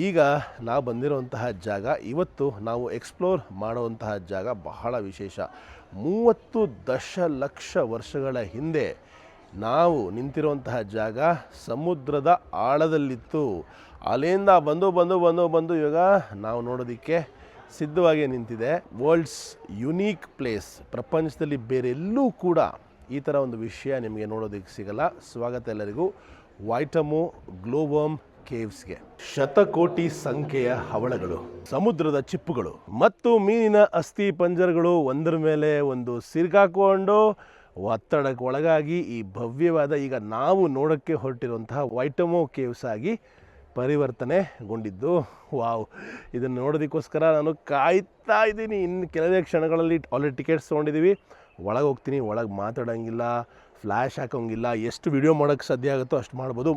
ಈಗ ನಾವು ಬಂದಿರುವಂತಹ ಜಾಗ, ಇವತ್ತು ನಾವು ಎಕ್ಸ್ಪ್ಲೋರ್ ಮಾಡುವಂತಹ ಜಾಗ ಬಹಳ ವಿಶೇಷ. 30 ದಶಲಕ್ಷ ವರ್ಷಗಳ ಹಿಂದೆ ನಾವು ನಿಂತಿರುವಂತಹ ಜಾಗ ಸಮುದ್ರದ ಆಳದಲ್ಲಿತ್ತು. ಅಲ್ಲಿಂದ ಬಂದು ಇವಾಗ ನಾವು ನೋಡೋದಕ್ಕೆ ಸಿದ್ಧವಾಗಿ ನಿಂತಿದೆ. World's unique place. ಪ್ರಪಂಚದಲ್ಲಿ ಬೇರೆ ಎಲ್ಲೂ ಕೂಡ ಈ ಥರ ಒಂದು ವಿಷಯ ನಿಮಗೆ ನೋಡೋದಕ್ಕೆ ಸಿಗಲ್ಲ. ಸ್ವಾಗತ ಎಲ್ಲರಿಗೂ ವೈಟಮೋ ಗ್ಲೋವಮ್ ಕೇವ್ಸ್ಗೆ. ಶತಕೋಟಿ ಸಂಖ್ಯೆಯ ಹವಳಗಳು, ಸಮುದ್ರದ ಚಿಪ್ಪುಗಳು ಮತ್ತು ಮೀನಿನ ಅಸ್ಥಿ ಪಂಜರಗಳು ಒಂದರ ಮೇಲೆ ಒಂದು ಸಿರ್ಗಾಕೊಂಡು ಒತ್ತಡಕ್ಕೆ ಒಳಗಾಗಿ ಈ ಭವ್ಯವಾದ ಈಗ ನಾವು ನೋಡೋಕ್ಕೆ ಹೊರಟಿರುವಂತಹ ವೈಟಮೋ ಕೇವ್ಸ್ ಆಗಿ ಪರಿವರ್ತನೆಗೊಂಡಿದ್ದು. ವಾವ್, ಇದನ್ನು ನೋಡೋದಕ್ಕೋಸ್ಕರ ನಾನು ಕಾಯ್ತಾ ಇದ್ದೀನಿ. ಇನ್ನು ಕೆಲವೇ ಕ್ಷಣಗಳಲ್ಲಿ ಆಲ್ರೆಡಿ ಟಿಕೆಟ್ಸ್ ತೊಗೊಂಡಿದ್ದೀವಿ. ಒಳಗೆ ಹೋಗ್ತೀನಿ. ಒಳಗೆ ಮಾತಾಡೋಂಗಿಲ್ಲ, ಫ್ಲ್ಯಾಶ್ ಹಾಕೋಂಗಿಲ್ಲ, ಎಷ್ಟು ವಿಡಿಯೋ ಮಾಡೋಕ್ಕೆ ಸಾಧ್ಯ ಆಗುತ್ತೋ ಅಷ್ಟು ಮಾಡ್ಬೋದು.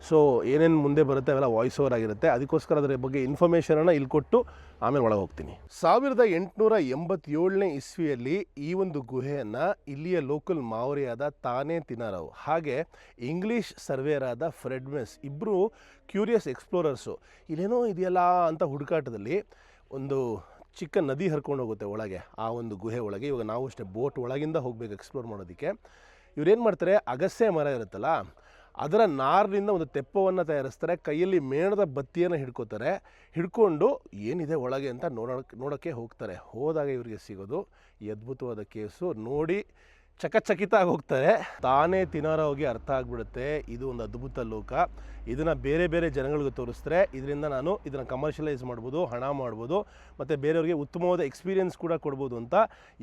ಸೊ ಏನೇನು ಮುಂದೆ ಬರುತ್ತೆ ಅವೆಲ್ಲ ವಾಯ್ಸ್ ಓವರ್ ಆಗಿರುತ್ತೆ. ಅದಕ್ಕೋಸ್ಕರ ಅದರ ಬಗ್ಗೆ ಇನ್ಫಾರ್ಮೇಷನನ್ನು ಇಲ್ಲಿ ಕೊಟ್ಟು ಆಮೇಲೆ ಒಳಗೆ ಹೋಗ್ತೀನಿ. 1887ನೇ ಇಸ್ವಿಯಲ್ಲಿ ಈ ಒಂದು ಗುಹೆಯನ್ನು ಇಲ್ಲಿಯ ಲೋಕಲ್ ಮಾವರಿಯಾದ ತಾನೆ ತಿನಾರವ್ ಹಾಗೆ ಇಂಗ್ಲೀಷ್ ಸರ್ವೇಯರಾದ ಫ್ರೆಡ್ ಮೆಸ್ ಇಬ್ಬರು ಕ್ಯೂರಿಯಸ್ ಎಕ್ಸ್ಪ್ಲೋರರ್ಸು ಇಲ್ಲೇನೋ ಇದೆಯಲ್ಲ ಅಂತ ಹುಡುಕಾಟದಲ್ಲಿ ಒಂದು ಚಿಕ್ಕ ನದಿ ಹರ್ಕೊಂಡು ಹೋಗುತ್ತೆ ಒಳಗೆ, ಆ ಒಂದು ಗುಹೆ ಒಳಗೆ. ಇವಾಗ ನಾವು ಅಷ್ಟೇ ಬೋಟ್ ಒಳಗಿಂದ ಹೋಗ್ಬೇಕು ಎಕ್ಸ್ಪ್ಲೋರ್ ಮಾಡೋದಕ್ಕೆ. ಇವ್ರೇನು ಮಾಡ್ತಾರೆ, ಅಗಸೆ ಮರ ಇರುತ್ತಲ್ಲ ಅದರ ನಾರಿನಿಂದ ಒಂದು ತೆಪ್ಪವನ್ನು ತಯಾರಿಸ್ತಾರೆ. ಕೈಯಲ್ಲಿ ಮೇಣದ ಬತ್ತಿಯನ್ನು ಹಿಡ್ಕೊಂಡು ಏನಿದೆ ಒಳಗೆ ಅಂತ ನೋಡೋಕ್ಕೆ ಹೋಗ್ತಾರೆ. ಹೋದಾಗ ಇವರಿಗೆ ಸಿಗೋದು ಈ ಅದ್ಭುತವಾದ ಕೇಸು. ನೋಡಿ ಚಕಚಕಿತ ಆಗಿ ಹೋಗ್ತಾರೆ. ತಾನೇ ತಿನಾರವ್ಗೆ ಅರ್ಥ ಆಗಿಬಿಡುತ್ತೆ ಇದು ಒಂದು ಅದ್ಭುತ ಲೋಕ. ಇದನ್ನು ಬೇರೆ ಬೇರೆ ಜನಗಳಿಗೆ ತೋರಿಸ್ತಾರೆ. ಇದರಿಂದ ನಾನು ಇದನ್ನು ಕಮರ್ಷಿಯಲೈಸ್ ಮಾಡ್ಬೋದು, ಹಣ ಮಾಡ್ಬೋದು, ಮತ್ತು ಬೇರೆಯವ್ರಿಗೆ ಉತ್ತಮವಾದ ಎಕ್ಸ್ಪೀರಿಯೆನ್ಸ್ ಕೂಡ ಕೊಡ್ಬೋದು ಅಂತ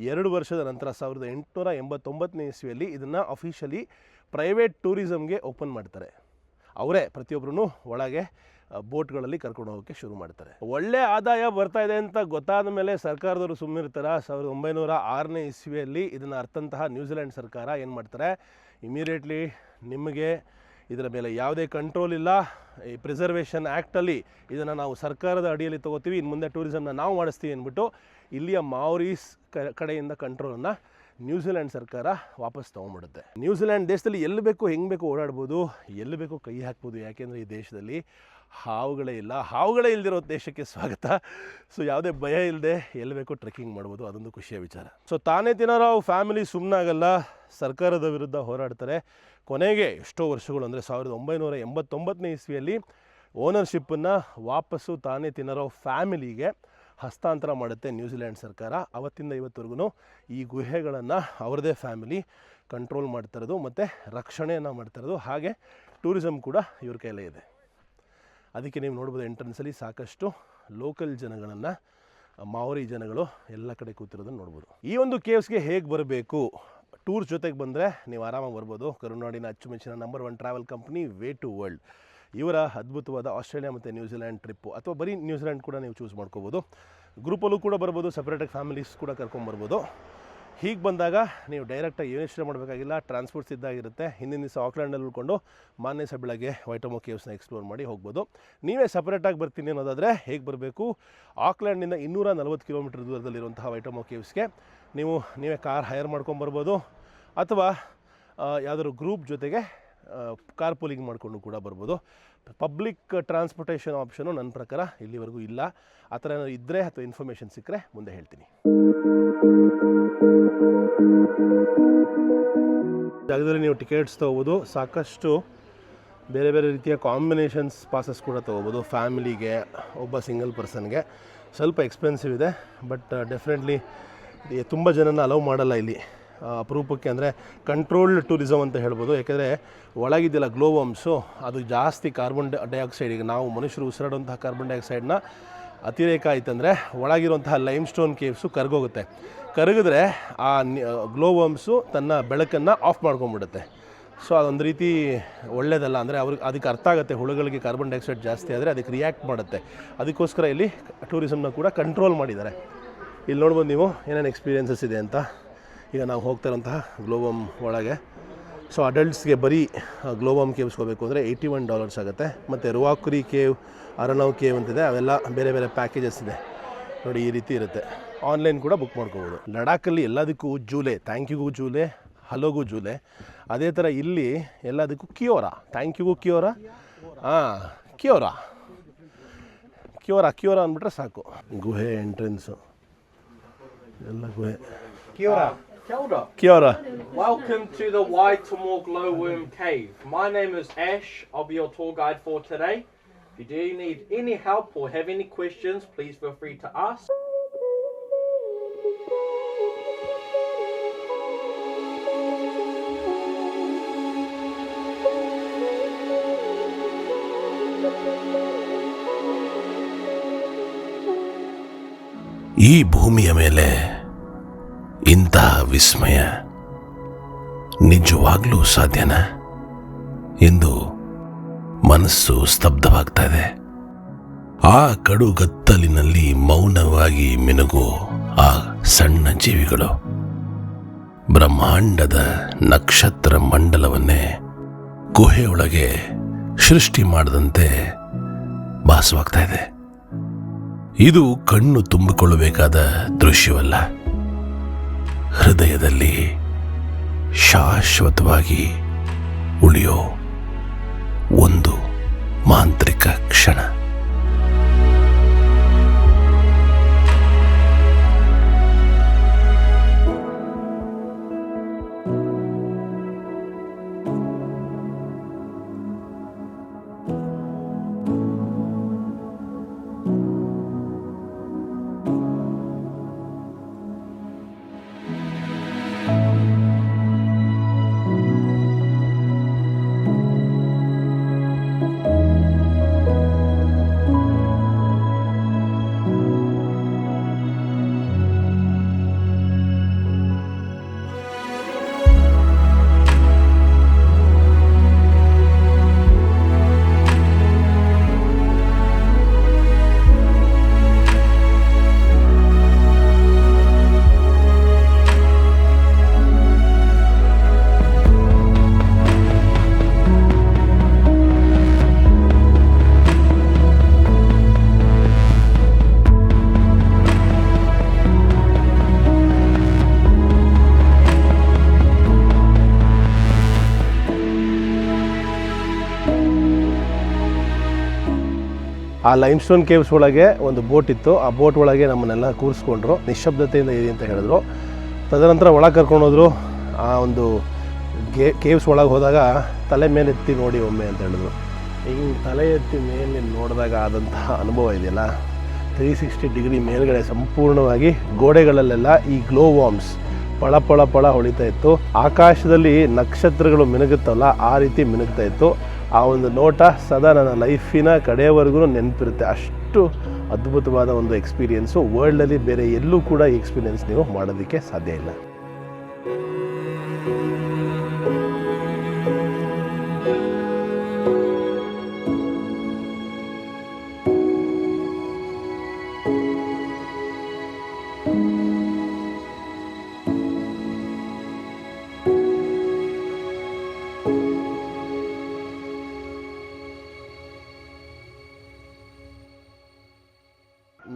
2 ವರ್ಷದ ನಂತರ 1889ನೇ ಇಸ್ವಿಯಲ್ಲಿ ಇದನ್ನು ಅಫಿಷಿಯಲಿ ಪ್ರೈವೇಟ್ ಟೂರಿಸಮ್ಗೆ ಓಪನ್ ಮಾಡ್ತಾರೆ. ಅವರೇ ಪ್ರತಿಯೊಬ್ಬರೂ ಒಳಗೆ ಬೋಟ್ಗಳಲ್ಲಿ ಕರ್ಕೊಂಡು ಹೋಗೋಕ್ಕೆ ಶುರು ಮಾಡ್ತಾರೆ. ಒಳ್ಳೆ ಆದಾಯ ಬರ್ತಾ ಇದೆ ಅಂತ ಗೊತ್ತಾದ ಮೇಲೆ ಸರ್ಕಾರದವರು ಸುಮ್ಮನಿರ್ತಾರೆ. 1906ನೇ ಇಸ್ವಿಯಲ್ಲಿ ಇದನ್ನು ಅರ್ಥಂತಹ ನ್ಯೂಜಿಲೆಂಡ್ ಸರ್ಕಾರ ಏನು ಮಾಡ್ತಾರೆ, ಇಮಿಡಿಯೇಟ್ಲಿ ನಿಮಗೆ ಇದರ ಮೇಲೆ ಯಾವುದೇ ಕಂಟ್ರೋಲ್ ಇಲ್ಲ, ಈ ಪ್ರಿಸರ್ವೇಷನ್ ಆ್ಯಕ್ಟಲ್ಲಿ ಇದನ್ನು ನಾವು ಸರ್ಕಾರದ ಅಡಿಯಲ್ಲಿ ತೊಗೋತೀವಿ, ಇನ್ನು ಮುಂದೆ ಟೂರಿಸಮ್ನ ನಾವು ಮಾಡಿಸ್ತೀವಿ ಅಂದ್ಬಿಟ್ಟು ಇಲ್ಲಿಯ ಮಾವರೀಸ್ ಕಡೆಯಿಂದ ಕಂಟ್ರೋಲನ್ನು ನ್ಯೂಜಿಲೆಂಡ್ ಸರ್ಕಾರ ವಾಪಸ್ ತೊಗೊಂಡ್ಬಿಡುತ್ತೆ. ನ್ಯೂಜಿಲೆಂಡ್ ದೇಶದಲ್ಲಿ ಎಲ್ಲಿ ಬೇಕೋ ಹೆಂಗೆ ಬೇಕೋ ಓಡಾಡ್ಬೋದು, ಎಲ್ಲಿ ಬೇಕೋ ಕೈ ಹಾಕ್ಬೋದು. ಯಾಕೆಂದರೆ ಈ ದೇಶದಲ್ಲಿ ಹಾವುಗಳೇ ಇಲ್ಲ. ಹಾವುಗಳೇ ಇಲ್ದಿರೋ ದೇಶಕ್ಕೆ ಸ್ವಾಗತ. ಸೊ ಯಾವುದೇ ಭಯ ಇಲ್ಲದೆ ಎಲ್ಲಿ ಬೇಕೋ ಟ್ರೆಕ್ಕಿಂಗ್ ಮಾಡ್ಬೋದು, ಅದೊಂದು ಖುಷಿಯ ವಿಚಾರ. ಸೊ ತಾನೇ ತಿನಾರವ್ ಫ್ಯಾಮಿಲಿ ಸುಮ್ಮನಾಗಲ್ಲ, ಸರ್ಕಾರದ ವಿರುದ್ಧ ಹೋರಾಡ್ತಾರೆ. ಕೊನೆಗೆ ಎಷ್ಟೋ ವರ್ಷಗಳು ಅಂದರೆ 1989ನೇ ಇಸ್ವಿಯಲ್ಲಿ ಓನರ್ಶಿಪ್ಪನ್ನು ವಾಪಸ್ಸು ತಾನೇ ತಿನಾರವ್ ಫ್ಯಾಮಿಲಿಗೆ ಹಸ್ತಾಂತರ ಮಾಡುತ್ತೆ ನ್ಯೂಜಿಲೆಂಡ್ ಸರ್ಕಾರ. ಅವತ್ತಿಂದ ಇವತ್ತವರೆಗೂ ಈ ಗುಹೆಗಳನ್ನು ಅವರದೇ ಫ್ಯಾಮಿಲಿ ಕಂಟ್ರೋಲ್ ಮಾಡ್ತಿರೋದು ಮತ್ತು ರಕ್ಷಣೆಯನ್ನು ಮಾಡ್ತಿರೋದು. ಹಾಗೆ ಟೂರಿಸಮ್ ಕೂಡ ಇವ್ರ ಕೈಲೇ ಇದೆ. ಅದಕ್ಕೆ ನೀವು ನೋಡ್ಬೋದು ಎಂಟ್ರೆನ್ಸಲ್ಲಿ ಸಾಕಷ್ಟು ಲೋಕಲ್ ಜನಗಳನ್ನು, ಮಾವರಿ ಜನಗಳು ಎಲ್ಲ ಕಡೆ ಕೂತಿರೋದನ್ನು ನೋಡ್ಬೋದು. ಈ ಒಂದು ಕೇವ್ಸ್ಗೆ ಹೇಗೆ ಬರಬೇಕು, ಟೂರ್ ಜೊತೆಗೆ ಬಂದರೆ ನೀವು ಆರಾಮಾಗಿ ಬರ್ಬೋದು. ಕರುನಾಡಿನ ಅಚ್ಚುಮೆಚ್ಚಿನ number 1 travel company way to world ಇವರ ಅದ್ಭುತವಾದ ಆಸ್ಟ್ರೇಲಿಯಾ ಮತ್ತು ನ್ಯೂಜಿಲೆಂಡ್ ಟ್ರಿಪ್ಪು, ಅಥವಾ ಬರೀ ನ್ಯೂಜಿಲೆಂಡ್ ಕೂಡ ನೀವು ಚೂಸ್ ಮಾಡ್ಕೋಬೋದು. ಗ್ರೂಪಲ್ಲೂ ಕೂಡ ಬರ್ಬೋದು, ಸಪ್ರೇಟಾಗಿ ಫ್ಯಾಮಿಲೀಸ್ ಕೂಡ ಕರ್ಕೊಂಬರ್ಬೋದು. ಹೀಗೆ ಬಂದಾಗ ನೀವು ಡೈರೆಕ್ಟಾಗಿ ಯೋಚನೆ ಮಾಡಬೇಕಾಗಿಲ್ಲ, ಟ್ರಾನ್ಸ್ಪೋರ್ಟ್ ಸಿದ್ಧಾಗಿರುತ್ತೆ. ಹಿಂದಿನ ದಿವಸ ಆಕ್ಲ್ಯಾಂಡಲ್ಲಿ ಉಳ್ಕೊಂಡು ಮಾರನೇ ದಿವಸ ಬೆಳಗ್ಗೆ ವೈಟಮೋ ಕೇವ್ಸ್ನ ಎಕ್ಸ್ಪ್ಲೋರ್ ಮಾಡಿ ಹೋಗ್ಬೋದು. ನೀವೇ ಸಪ್ರೇಟಾಗಿ ಬರ್ತೀನಿ ಅನ್ನೋದಾದರೆ ಹೇಗೆ ಬರಬೇಕು, ಆಕ್ಲ್ಯಾಂಡಿಂದ 240 ಕಿಲೋಮೀಟರ್ ದೂರದಲ್ಲಿರುವಂತಹ ವೈಟಮೋ ಕೇವ್ಸ್ಗೆ ನೀವೇ ಕಾರ್ ಹೈರ್ ಮಾಡ್ಕೊಂಬರ್ಬೋದು, ಅಥವಾ ಯಾವುದಾದ್ರು ಗ್ರೂಪ್ ಜೊತೆಗೆ ಕಾರ್ ಪೂಲಿಂಗ್ ಮಾಡಿಕೊಂಡು ಕೂಡ ಬರ್ಬೋದು. ಪಬ್ಲಿಕ್ ಟ್ರಾನ್ಸ್ಪೋರ್ಟೇಷನ್ ಆಪ್ಷನು ನನ್ನ ಪ್ರಕಾರ ಇಲ್ಲಿವರೆಗೂ ಇಲ್ಲ. ಆ ಥರ ಏನಾದ್ರು ಇದ್ದರೆ ಅಥವಾ ಇನ್ಫಾರ್ಮೇಷನ್ ಸಿಕ್ಕರೆ ಮುಂದೆ ಹೇಳ್ತೀನಿ. ಜಾಗದಲ್ಲಿ ನೀವು ಟಿಕೆಟ್ಸ್ ತೊಗೋಬೋದು. ಸಾಕಷ್ಟು ಬೇರೆ ಬೇರೆ ರೀತಿಯ ಕಾಂಬಿನೇಷನ್ಸ್ ಪಾಸಸ್ ಕೂಡ ತೊಗೋಬೋದು. ಫ್ಯಾಮಿಲಿಗೆ, ಒಬ್ಬ ಸಿಂಗಲ್ ಪರ್ಸನ್ಗೆ ಸ್ವಲ್ಪ ಎಕ್ಸ್ಪೆನ್ಸಿವ್ ಇದೆ, ಬಟ್ ಡೆಫಿನೆಟ್ಲಿ ತುಂಬ ಜನನ ಅಲೌ ಮಾಡಲ್ಲ ಇಲ್ಲಿ ಅಪರೂಪಕ್ಕೆ. ಅಂದರೆ ಕಂಟ್ರೋಲ್ಡ್ ಟೂರಿಸಮ್ ಅಂತ ಹೇಳ್ಬೋದು. ಯಾಕೆಂದರೆ ಒಳಗಿದೆಯಲ್ಲ ಗ್ಲೋವಮ್ಸು, ಅದು ಜಾಸ್ತಿ ಕಾರ್ಬನ್ ಡೈಆಕ್ಸೈಡ್, ಈಗ ನಾವು ಮನುಷ್ಯರು ಉಸಿರಾಡುವಂತಹ ಕಾರ್ಬನ್ ಡೈಆಕ್ಸೈಡ್ನ ಅತಿರೇಕ ಆಯ್ತಂದರೆ ಒಳಗಿರುವಂತಹ ಲೈಮ್ ಸ್ಟೋನ್ ಕೇವ್ಸು ಕರಗೋಗುತ್ತೆ. ಕರಗಿದ್ರೆ ಆ ಗ್ಲೋವಮ್ಸು ತನ್ನ ಬೆಳಕನ್ನು ಆಫ್ ಮಾಡ್ಕೊಂಡ್ಬಿಡುತ್ತೆ. ಸೊ ಅದೊಂದು ರೀತಿ ಒಳ್ಳೆಯದಲ್ಲ. ಅಂದರೆ ಅದಕ್ಕೆ ಅರ್ಥ ಆಗುತ್ತೆ, ಹುಳುಗಳಿಗೆ ಕಾರ್ಬನ್ ಡೈಆಕ್ಸೈಡ್ ಜಾಸ್ತಿ ಆದರೆ ಅದಕ್ಕೆ ರಿಯಾಕ್ಟ್ ಮಾಡುತ್ತೆ. ಅದಕ್ಕೋಸ್ಕರ ಇಲ್ಲಿ ಟೂರಿಸಮ್ನ ಕೂಡ ಕಂಟ್ರೋಲ್ ಮಾಡಿದ್ದಾರೆ. ಇಲ್ಲಿ ನೋಡ್ಬೋದು ನೀವು ಏನೇನು ಎಕ್ಸ್ಪೀರಿಯೆನ್ಸಸ್ ಇದೆ ಅಂತ. ಈಗ ನಾವು ಹೋಗ್ತಾ ಇರೋಂತಹ ಗ್ಲೋವಮ್ ಒಳಗೆ. ಸೊ ಅಡಲ್ಟ್ಸ್ಗೆ ಬರೀ ಗ್ಲೋವಮ್ ಕೇವ್ಸ್ ಹೋಗಬೇಕು ಅಂದರೆ $81 ಆಗುತ್ತೆ. ಮತ್ತು ರುವಾಕುರಿ ಕೇವ್, ಅರನವ್ ಕೇವ್ ಅಂತಿದೆ, ಅವೆಲ್ಲ ಬೇರೆ ಬೇರೆ ಪ್ಯಾಕೇಜಸ್ ಇದೆ ನೋಡಿ. ಈ ರೀತಿ ಇರುತ್ತೆ. ಆನ್ಲೈನ್ ಕೂಡ ಬುಕ್ ಮಾಡ್ಕೋಬೋದು. ಲಡಾಖಲ್ಲಿ ಎಲ್ಲದಕ್ಕೂ ಜೂಲೆ, ಥ್ಯಾಂಕ್ ಯುಗೂ ಜೂಲೆ, ಹಲಗು ಜೂಲೆ. ಅದೇ ಥರ ಇಲ್ಲಿ ಎಲ್ಲದಕ್ಕೂ ಕಿಯೋರಾ, ಥ್ಯಾಂಕ್ ಯು ಕಿಯೋರಾ. ಹಾಂ, ಕಿಯೋರಾ ಕಿಯೋರಾ ಕಿಯೋರಾ ಅಂದ್ಬಿಟ್ರೆ ಸಾಕು. ಗುಹೆ ಎಂಟ್ರೆನ್ಸು ಎಲ್ಲ ಗುಹೆ. Kia ora. ಕಿಯೋರಾ. Welcome to the Waitemore Glowworm Cave. My name is Ash. I'll be your tour guide for today. If you do need any help or have any questions, please feel free to ask. ಈ ಭೂಮಿಯ ಮೇಲೆ ಇಂತಹ ವಿಸ್ಮಯ ನಿಜವಾಗ್ಲೂ ಸಾಧ್ಯನಾ ಎಂದು ಮನಸ್ಸು ಸ್ತಬ್ಧವಾಗ್ತಾ ಇದೆ. ಆ ಕಡುಗತ್ತಲಿನಲ್ಲಿ ಮೌನವಾಗಿ ಮಿನುಗೋ ಆ ಸಣ್ಣ ಜೀವಿಗಳು ಬ್ರಹ್ಮಾಂಡದ ನಕ್ಷತ್ರ ಮಂಡಲವನ್ನೇ ಗುಹೆಯೊಳಗೆ ಸೃಷ್ಟಿ ಮಾಡದಂತೆ ಭಾಸವಾಗ್ತಾ ಇದೆ. ಇದು ಕಣ್ಣು ತುಂಬಿಕೊಳ್ಳಬೇಕಾದ ದೃಶ್ಯವಲ್ಲ, ಹೃದಯದಲ್ಲಿ ಶಾಶ್ವತವಾಗಿ ಉಳಿಯೋ ಒಂದು ಮಾಂತ್ರಿಕ ಕ್ಷಣ. ಆ ಲೈಮ್ಸ್ಟೋನ್ ಕೇವ್ಸ್ ಒಳಗೆ ಒಂದು ಬೋಟ್ ಇತ್ತು. ಆ ಬೋಟ್ ಒಳಗೆ ನಮ್ಮನ್ನೆಲ್ಲ ಕೂರಿಸ್ಕೊಂಡ್ರು, ನಿಶ್ಶಬ್ದತೆಯಿಂದ ಇದೆ ಅಂತ ಹೇಳಿದ್ರು. ತದನಂತರ ಒಳಗೆ ಕರ್ಕೊಂಡೋದ್ರು. ಆ ಒಂದು ಕೇವ್ಸ್ ಒಳಗೆ ಹೋದಾಗ ತಲೆ ಮೇಲೆ ಎತ್ತಿ ನೋಡಿ ಒಮ್ಮೆ ಅಂತ ಹೇಳಿದ್ರು. ಹಿಂಗೆ ತಲೆ ಎತ್ತಿ ಮೇಲೆ ನೋಡಿದಾಗ ಆದಂತಹ ಅನುಭವ ಇದೆಯಲ್ಲ, 360 ಡಿಗ್ರಿ ಮೇಲ್ಗಡೆ ಸಂಪೂರ್ಣವಾಗಿ ಗೋಡೆಗಳಲ್ಲೆಲ್ಲ ಈ ಗ್ಲೋ ವಾರ್ಮ್ಸ್ ಪಳ ಪಳ ಪಳ ಹೊಳಿತಾ ಇತ್ತು. ಆಕಾಶದಲ್ಲಿ ನಕ್ಷತ್ರಗಳು ಮಿನುಗುತ್ತಲ್ಲ ಆ ರೀತಿ ಮಿನುಗ್ತಾ ಇತ್ತು. ಆ ಒಂದು ನೋಟ ಸದಾ ನನ್ನ ಲೈಫಿನ ಕಡೆಯವರೆಗೂ ನೆನಪಿರುತ್ತೆ. ಅಷ್ಟು ಅದ್ಭುತವಾದ ಒಂದು ಎಕ್ಸ್ಪೀರಿಯೆನ್ಸು. ವರ್ಲ್ಡಲ್ಲಿ ಬೇರೆ ಎಲ್ಲೂ ಕೂಡ ಈ ಎಕ್ಸ್ಪೀರಿಯೆನ್ಸ್ ನೀವು ಮಾಡೋದಕ್ಕೆ ಸಾಧ್ಯ ಇಲ್ಲ.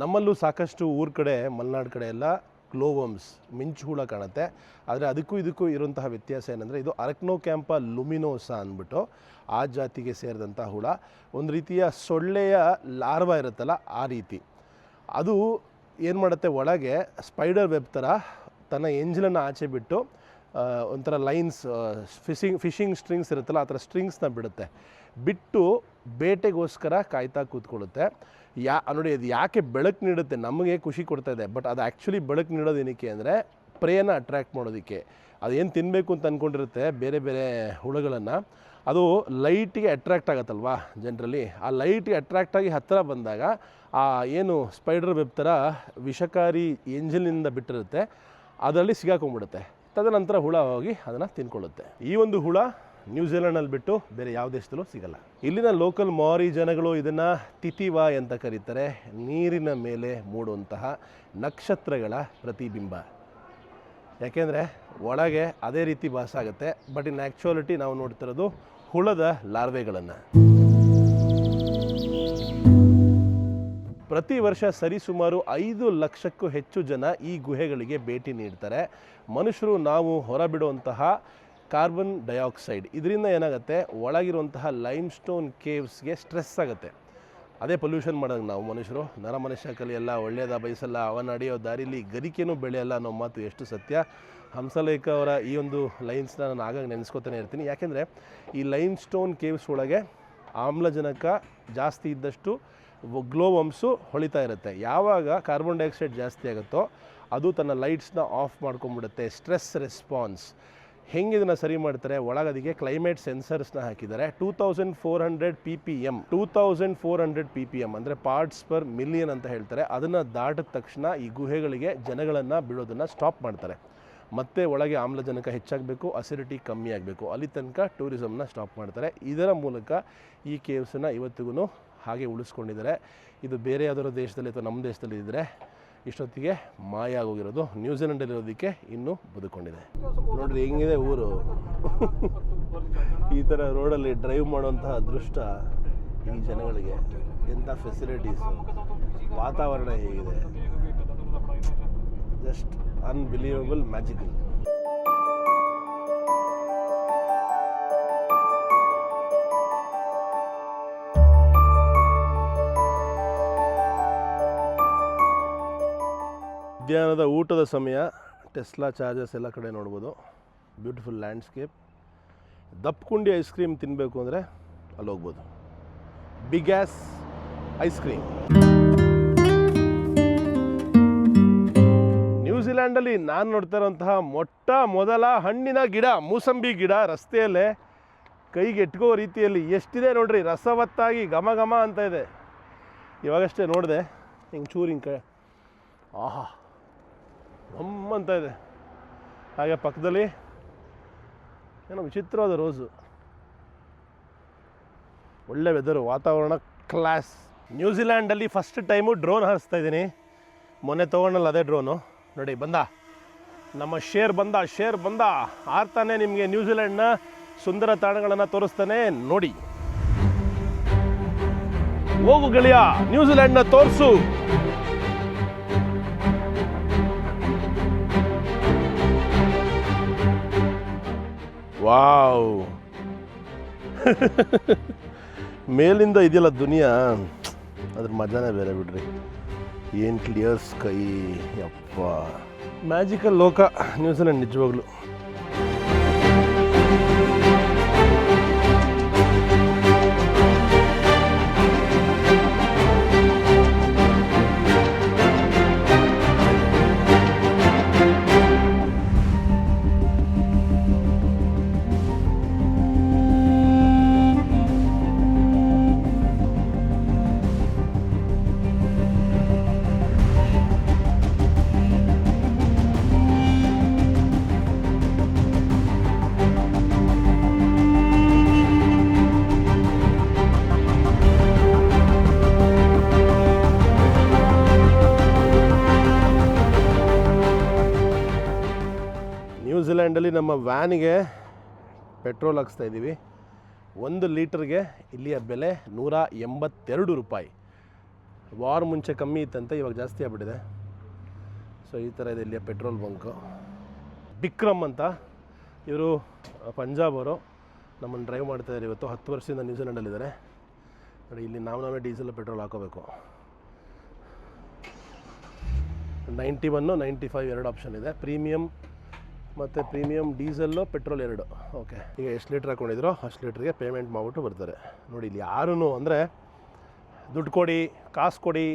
ನಮ್ಮಲ್ಲೂ ಸಾಕಷ್ಟು ಊರ ಕಡೆ, ಮಲೆನಾಡು ಕಡೆ ಎಲ್ಲ ಗ್ಲೋವರ್ಮ್ಸ್, ಮಿಂಚು ಹುಳ ಕಾಣುತ್ತೆ. ಆದರೆ ಅದಕ್ಕೂ ಇದಕ್ಕೂ ಇರುವಂತಹ ವ್ಯತ್ಯಾಸ ಏನಂದರೆ, ಇದು ಅರಕ್ನೋಕ್ಯಾಂಪ ಲುಮಿನೋಸಾ ಅಂದ್ಬಿಟ್ಟು ಆ ಜಾತಿಗೆ ಸೇರಿದಂಥ ಹುಳ. ಒಂದು ರೀತಿಯ ಸೊಳ್ಳೆಯ ಲಾರ್ವಾ ಇರುತ್ತಲ್ಲ ಆ ರೀತಿ. ಅದು ಏನು ಮಾಡುತ್ತೆ, ಒಳಗೆ ಸ್ಪೈಡರ್ ವೆಬ್ ಥರ ತನ್ನ ಎಂಜಲನ್ನು ಆಚೆ ಬಿಟ್ಟು ಒಂಥರ ಲೈನ್ಸ್, ಫಿಶಿಂಗ್ ಸ್ಟ್ರಿಂಗ್ಸ್ ಇರುತ್ತಲ್ಲ ಆ ಥರ ಸ್ಟ್ರಿಂಗ್ಸ್ನ ಬಿಟ್ಟು ಬೇಟೆಗೋಸ್ಕರ ಕಾಯ್ತಾ ಕೂತ್ಕೊಳ್ಳುತ್ತೆ. ನೋಡಿ, ಅದು ಯಾಕೆ ಬೆಳಕು ನೀಡುತ್ತೆ, ನಮಗೆ ಖುಷಿ ಕೊಡ್ತಾ ಇದೆ. ಬಟ್ ಅದು ಆ್ಯಕ್ಚುಲಿ ಬೆಳಕು ನೀಡೋದು ಏನಕ್ಕೆ ಅಂದರೆ ಪ್ರೇನ ಅಟ್ರ್ಯಾಕ್ಟ್ ಮಾಡೋದಕ್ಕೆ. ಅದೇನು ತಿನ್ನಬೇಕು ಅಂತ ಅಂದ್ಕೊಂಡಿರುತ್ತೆ ಬೇರೆ ಬೇರೆ ಹುಳುಗಳನ್ನು, ಅದು ಲೈಟಿಗೆ ಅಟ್ರ್ಯಾಕ್ಟ್ ಆಗುತ್ತಲ್ವಾ ಜನರಲಿ. ಆ ಲೈಟಿಗೆ ಅಟ್ರ್ಯಾಕ್ಟ್ ಆಗಿ ಹತ್ತಿರ ಬಂದಾಗ ಆ ಏನು ಸ್ಪೈಡರ್ ವೆಬ್ ಥರ ವಿಷಕಾರಿ ಎಂಜಲಿನಿಂದ ಬಿಟ್ಟಿರುತ್ತೆ, ಅದರಲ್ಲಿ ಸಿಗಾಕೊಂಡ್ಬಿಡುತ್ತೆ. ತದನಂತರ ಹುಳ ಹೋಗಿ ಅದನ್ನು ತಿನ್ಕೊಳ್ಳುತ್ತೆ. ಈ ಒಂದು ಹುಳ ನ್ಯೂಜಿಲೆಂಡಲ್ಲಿ ಬಿಟ್ಟು ಬೇರೆ ಯಾವ ದೇಶದಲ್ಲೂ ಸಿಗಲ್ಲ. ಇಲ್ಲಿನ ಲೋಕಲ್ ಮಾರಿ ಜನಗಳು ಇದನ್ನು ತಿತಿವಾ ಅಂತ ಕರೀತಾರೆ. ನೀರಿನ ಮೇಲೆ ಮೂಡುವಂತಹ ನಕ್ಷತ್ರಗಳ ಪ್ರತಿಬಿಂಬ. ಯಾಕೆಂದರೆ ಒಳಗೆ ಅದೇ ರೀತಿ ಭಾಸ ಆಗುತ್ತೆ. ಬಟ್ ಇನ್ ಆ್ಯಕ್ಚುಯಾಲಿಟಿ ನಾವು ನೋಡ್ತಿರೋದು ಹುಳದ ಲಾರ್ವೆಗಳನ್ನು. ಪ್ರತಿ ವರ್ಷ ಸರಿಸುಮಾರು 5 ಲಕ್ಷಕ್ಕೂ ಹೆಚ್ಚು ಜನ ಈ ಗುಹೆಗಳಿಗೆ ಭೇಟಿ ನೀಡ್ತಾರೆ. ಮನುಷ್ಯರು ನಾವು ಹೊರಬಿಡುವಂತಹ ಕಾರ್ಬನ್ ಡೈಆಕ್ಸೈಡ್ ಇದರಿಂದ ಏನಾಗುತ್ತೆ, ಒಳಗಿರುವಂತಹ ಲೈಮ್ ಸ್ಟೋನ್ ಕೇವ್ಸ್ಗೆ ಸ್ಟ್ರೆಸ್ ಆಗುತ್ತೆ. ಅದೇ ಪೊಲ್ಯೂಷನ್ ಮಾಡೋದು ನಾವು ಮನುಷ್ಯರು. ನರಮನುಷ್ಯ ಕಲಿಯಲ್ಲ, ಒಳ್ಳೆಯದ ಬಯಸಲ್ಲ, ಅವನ ನಡೆಯೋ ದಾರಿಲಿ ಗರಿಕೆನೂ ಬೆಳೆಯಲ್ಲ ಅನ್ನೋ ಮಾತು ಎಷ್ಟು ಸತ್ಯ. ಹಂಸಲೇಖ ಅವರ ಈ ಒಂದು ಲೈನ್ಸ್ನ ನಾನು ಆಗಾಗ ನೆನೆಸ್ಕೊತಾನೆ ಇರ್ತೀನಿ. ಯಾಕೆಂದರೆ ಈ ಲೈಮ್ ಸ್ಟೋನ್ ಕೇವ್ಸ್ ಒಳಗೆ ಆಮ್ಲಜನಕ ಜಾಸ್ತಿ ಇದ್ದಷ್ಟು ಗ್ಲೋ ವಂಪ್ಸು ಹೊಳಿತಾ ಇರುತ್ತೆ. ಯಾವಾಗ ಕಾರ್ಬನ್ ಡೈಆಕ್ಸೈಡ್ ಜಾಸ್ತಿ ಆಗುತ್ತೋ ಅದು ತನ್ನ ಲೈಟ್ಸ್ನ ಆಫ್ ಮಾಡ್ಕೊಂಡ್ಬಿಡುತ್ತೆ. ಸ್ಟ್ರೆಸ್ ರೆಸ್ಪಾನ್ಸ್ ಹೆಂಗೆ ಇದನ್ನು ಸರಿ ಮಾಡ್ತಾರೆ, ಒಳಗದಿಗೆ ಕ್ಲೈಮೇಟ್ ಸೆನ್ಸರ್ಸ್ನ ಹಾಕಿದ್ದಾರೆ. 2400 PPM 2400 PPM ಅಂದರೆ ಪಾರ್ಟ್ಸ್ ಪರ್ ಮಿಲಿಯನ್ ಅಂತ ಹೇಳ್ತಾರೆ. ಅದನ್ನು ದಾಟಿದ ತಕ್ಷಣ ಈ ಗುಹೆಗಳಿಗೆ ಜನಗಳನ್ನು ಬಿಡೋದನ್ನು ಸ್ಟಾಪ್ ಮಾಡ್ತಾರೆ. ಮತ್ತೆ ಒಳಗೆ ಆಮ್ಲಜನಕ ಹೆಚ್ಚಾಗಬೇಕು, ಅಸಿಡಿಟಿ ಕಮ್ಮಿ ಆಗಬೇಕು, ಅಲ್ಲಿ ತನಕ ಟೂರಿಸಮ್ನ ಸ್ಟಾಪ್ ಮಾಡ್ತಾರೆ. ಇದರ ಮೂಲಕ ಈ ಕೇವ್ಸನ್ನು ಇವತ್ತಿಗೂ ಹಾಗೆ ಉಳಿಸ್ಕೊಂಡಿದ್ದಾರೆ. ಇದು ಬೇರೆ ಯಾವುದಾದ್ರು ದೇಶದಲ್ಲಿ ಅಥವಾ ನಮ್ಮ ದೇಶದಲ್ಲಿ ಇದ್ದರೆ ಇಷ್ಟೊತ್ತಿಗೆ ಮಾಯ ಆಗೋಗಿರೋದು. ನ್ಯೂಜಿಲೆಂಡಲ್ಲಿರೋದಕ್ಕೆ ಇನ್ನೂ ಬದುಕೊಂಡಿದೆ. ನೋಡ್ರಿ ಹೆಂಗಿದೆ ಊರು. ಈ ಥರ ರೋಡಲ್ಲಿ ಡ್ರೈವ್ ಮಾಡುವಂತಹ ಅದೃಷ್ಟ ಈ ಜನಗಳಿಗೆ. ಎಂಥ ಫೆಸಿಲಿಟೀಸು, ವಾತಾವರಣ ಹೇಗಿದೆ, ಜಸ್ಟ್ ಅನ್ಬಿಲೀವಬಲ್, ಮ್ಯಾಜಿಕಲ್. ಮಧ್ಯಾಹ್ನದ ಊಟದ ಸಮಯ. ಟೆಸ್ಲಾ ಚಾರ್ಜಸ್ ಎಲ್ಲ ಕಡೆ ನೋಡ್ಬೋದು. Beautiful landscape. ದಪ್ಪಕುಂಡಿ ಐಸ್ ಕ್ರೀಮ್ ತಿನ್ನಬೇಕು ಅಂದರೆ ಅಲ್ಲಿ ಹೋಗ್ಬೋದು. Big ass ice cream. ನ್ಯೂಜಿಲ್ಯಾಂಡಲ್ಲಿ ನಾನು ನೋಡ್ತಾ ಇರೋಂತಹ ಮೊಟ್ಟ ಮೊದಲ ಹಣ್ಣಿನ ಗಿಡ, ಮೂಸಂಬಿ ಗಿಡ, ರಸ್ತೆಯಲ್ಲೇ ಕೈಗೆ ಎಟ್ಕೋ ರೀತಿಯಲ್ಲಿ ಎಷ್ಟಿದೆ ನೋಡ್ರಿ. ರಸವತ್ತಾಗಿ ಘಮ ಘಮ ಅಂತ ಇದೆ. ಇವಾಗಷ್ಟೇ ನೋಡಿದೆ, ಹಿಂಗೆ ಚೂರು ಹಿಂಗೆ ಆಹಾ ಅಂತ ಇದೆ. ಹಾಗೆ ಪಕ್ಕದಲ್ಲಿ ಏನೋ ವಿಚಿತ್ರವಾದ ರೋಸು. ಒಳ್ಳೆ ವೆದರು, ವಾತಾವರಣ ಕ್ಲಾಸ್. ನ್ಯೂಜಿಲ್ಯಾಂಡಲ್ಲಿ ಫಸ್ಟ್ ಟೈಮು ಡ್ರೋನ್ ಹಾರಿಸ್ತಾ ಇದ್ದೀನಿ. ಮೊನ್ನೆ ತೊಗೊಂಡಲ್ಲ ಅದೇ ಡ್ರೋನು. ನೋಡಿ ಬಂದ ನಮ್ಮ ಶೇರ್ ಬಂದ ಆರ್ತಾನೆ ನಿಮಗೆ ನ್ಯೂಜಿಲ್ಯಾಂಡ್ನ ಸುಂದರ ತಾಣಗಳನ್ನು ತೋರಿಸ್ತಾನೆ. ನೋಡಿ, ಹೋಗು ಗೆಳೆಯ, ನ್ಯೂಜಿಲ್ಯಾಂಡ್ನ ತೋರಿಸು. ವಾವ್, ಮೇಲಿಂದ ಇದೆಯಲ್ಲ ದುನಿಯಾ, ಅದ್ರ ಮಜಾನೇ ಬೇರೆ ಬಿಡ್ರಿ. ಏನು ಕ್ಲಿಯರ್ ಸ್ಕೈ, ಯಪ್ಪ, ಮ್ಯಾಜಿಕಲ್ ಲೋಕ ನ್ಯೂಜಿಲೆಂಡ್ ನಿಜವಾಗ್ಲು. ನ್ಯೂಜಿಲ್ಯಾಂಡಲ್ಲಿ ನಮ್ಮ ವ್ಯಾನಿಗೆ ಪೆಟ್ರೋಲ್ ಹಾಕ್ಸ್ತಾ ಇದ್ದೀವಿ. 1 ಲೀಟರ್ಗೆ ಇಲ್ಲಿಯ ಬೆಲೆ 182 ರೂಪಾಯಿ. ವಾರ ಮುಂಚೆ ಕಮ್ಮಿ ಇತ್ತಂತೆ, ಇವಾಗ ಜಾಸ್ತಿ ಆಗ್ಬಿಟ್ಟಿದೆ. ಸೊ ಈ ಥರ ಇದೆ ಇಲ್ಲಿಯ ಪೆಟ್ರೋಲ್ ಬಂಕು. ಬಿಕ್ರಮ್ ಅಂತ ಇವರು ಪಂಜಾಬ್ ಅವರು ನಮ್ಮನ್ನು ಡ್ರೈವ್ ಮಾಡ್ತಾಯಿದ್ದಾರೆ. ಇವತ್ತು 10 ವರ್ಷದಿಂದ ನ್ಯೂಜಿಲ್ಯಾಂಡಲ್ಲಿದ್ದಾರೆ. ನೋಡಿ, ಇಲ್ಲಿ ನಾವೇ ಡೀಸೆಲ್ ಪೆಟ್ರೋಲ್ ಹಾಕೋಬೇಕು. 91, 95 2 ಆಪ್ಷನ್ ಇದೆ. ಪ್ರೀಮಿಯಮ್ ಮತ್ತು ಪ್ರೀಮಿಯಮ್ ಡೀಸೆಲ್ಲು, ಪೆಟ್ರೋಲ್ 2. ಓಕೆ, ಈಗ ಎಷ್ಟು ಲೀಟ್ರ್ ಹಾಕ್ಕೊಂಡಿದ್ರು ಅಷ್ಟು ಲೀಟ್ರಿಗೆ ಪೇಮೆಂಟ್ ಮಾಡಿಬಿಟ್ಟು ಬರ್ತಾರೆ. ನೋಡಿ, ಇಲ್ಲಿ ಯಾರೂ ಅಂದರೆ ದುಡ್ಡು ಕೊಡಿ, ಕಾಸು ಕೊಡಿ,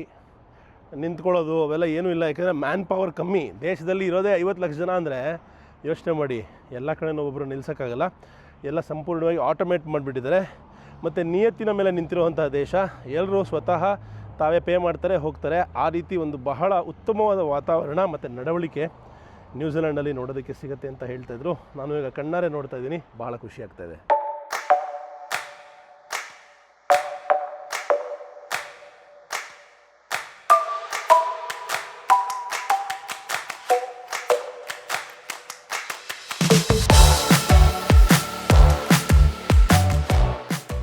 ನಿಂತ್ಕೊಳ್ಳೋದು ಅವೆಲ್ಲ ಏನೂ ಇಲ್ಲ. ಯಾಕೆಂದರೆ ಮ್ಯಾನ್ ಪವರ್ ಕಮ್ಮಿ. ದೇಶದಲ್ಲಿ ಇರೋದೇ 50 ಲಕ್ಷ ಜನ ಅಂದರೆ ಯೋಚನೆ ಮಾಡಿ, ಎಲ್ಲ ಕಡೆನೂ ಒಬ್ಬರು ನಿಲ್ಸೋಕ್ಕಾಗಲ್ಲ. ಎಲ್ಲ ಸಂಪೂರ್ಣವಾಗಿ ಆಟೋಮೇಟ್ ಮಾಡಿಬಿಟ್ಟಿದ್ದಾರೆ. ಮತ್ತು ನಿಯತ್ತಿನ ಮೇಲೆ ನಿಂತಿರುವಂತಹ ದೇಶ. ಎಲ್ಲರೂ ಸ್ವತಃ ತಾವೇ ಪೇ ಮಾಡ್ತಾರೆ, ಹೋಗ್ತಾರೆ. ಆ ರೀತಿ ಒಂದು ಬಹಳ ಉತ್ತಮವಾದ ವಾತಾವರಣ ಮತ್ತು ನಡವಳಿಕೆ ನ್ಯೂಜಿಲೆಂಡಲ್ಲಿ ನೋಡೋದಕ್ಕೆ ಸಿಗುತ್ತೆ ಅಂತ ಹೇಳ್ತಾಯಿದ್ರು. ನಾನು ಈಗ ಕಣ್ಣಾರೆ ನೋಡ್ತಾ ಇದ್ದೀನಿ, ಭಾಳ ಖುಷಿ ಆಗ್ತಾಯಿದೆ.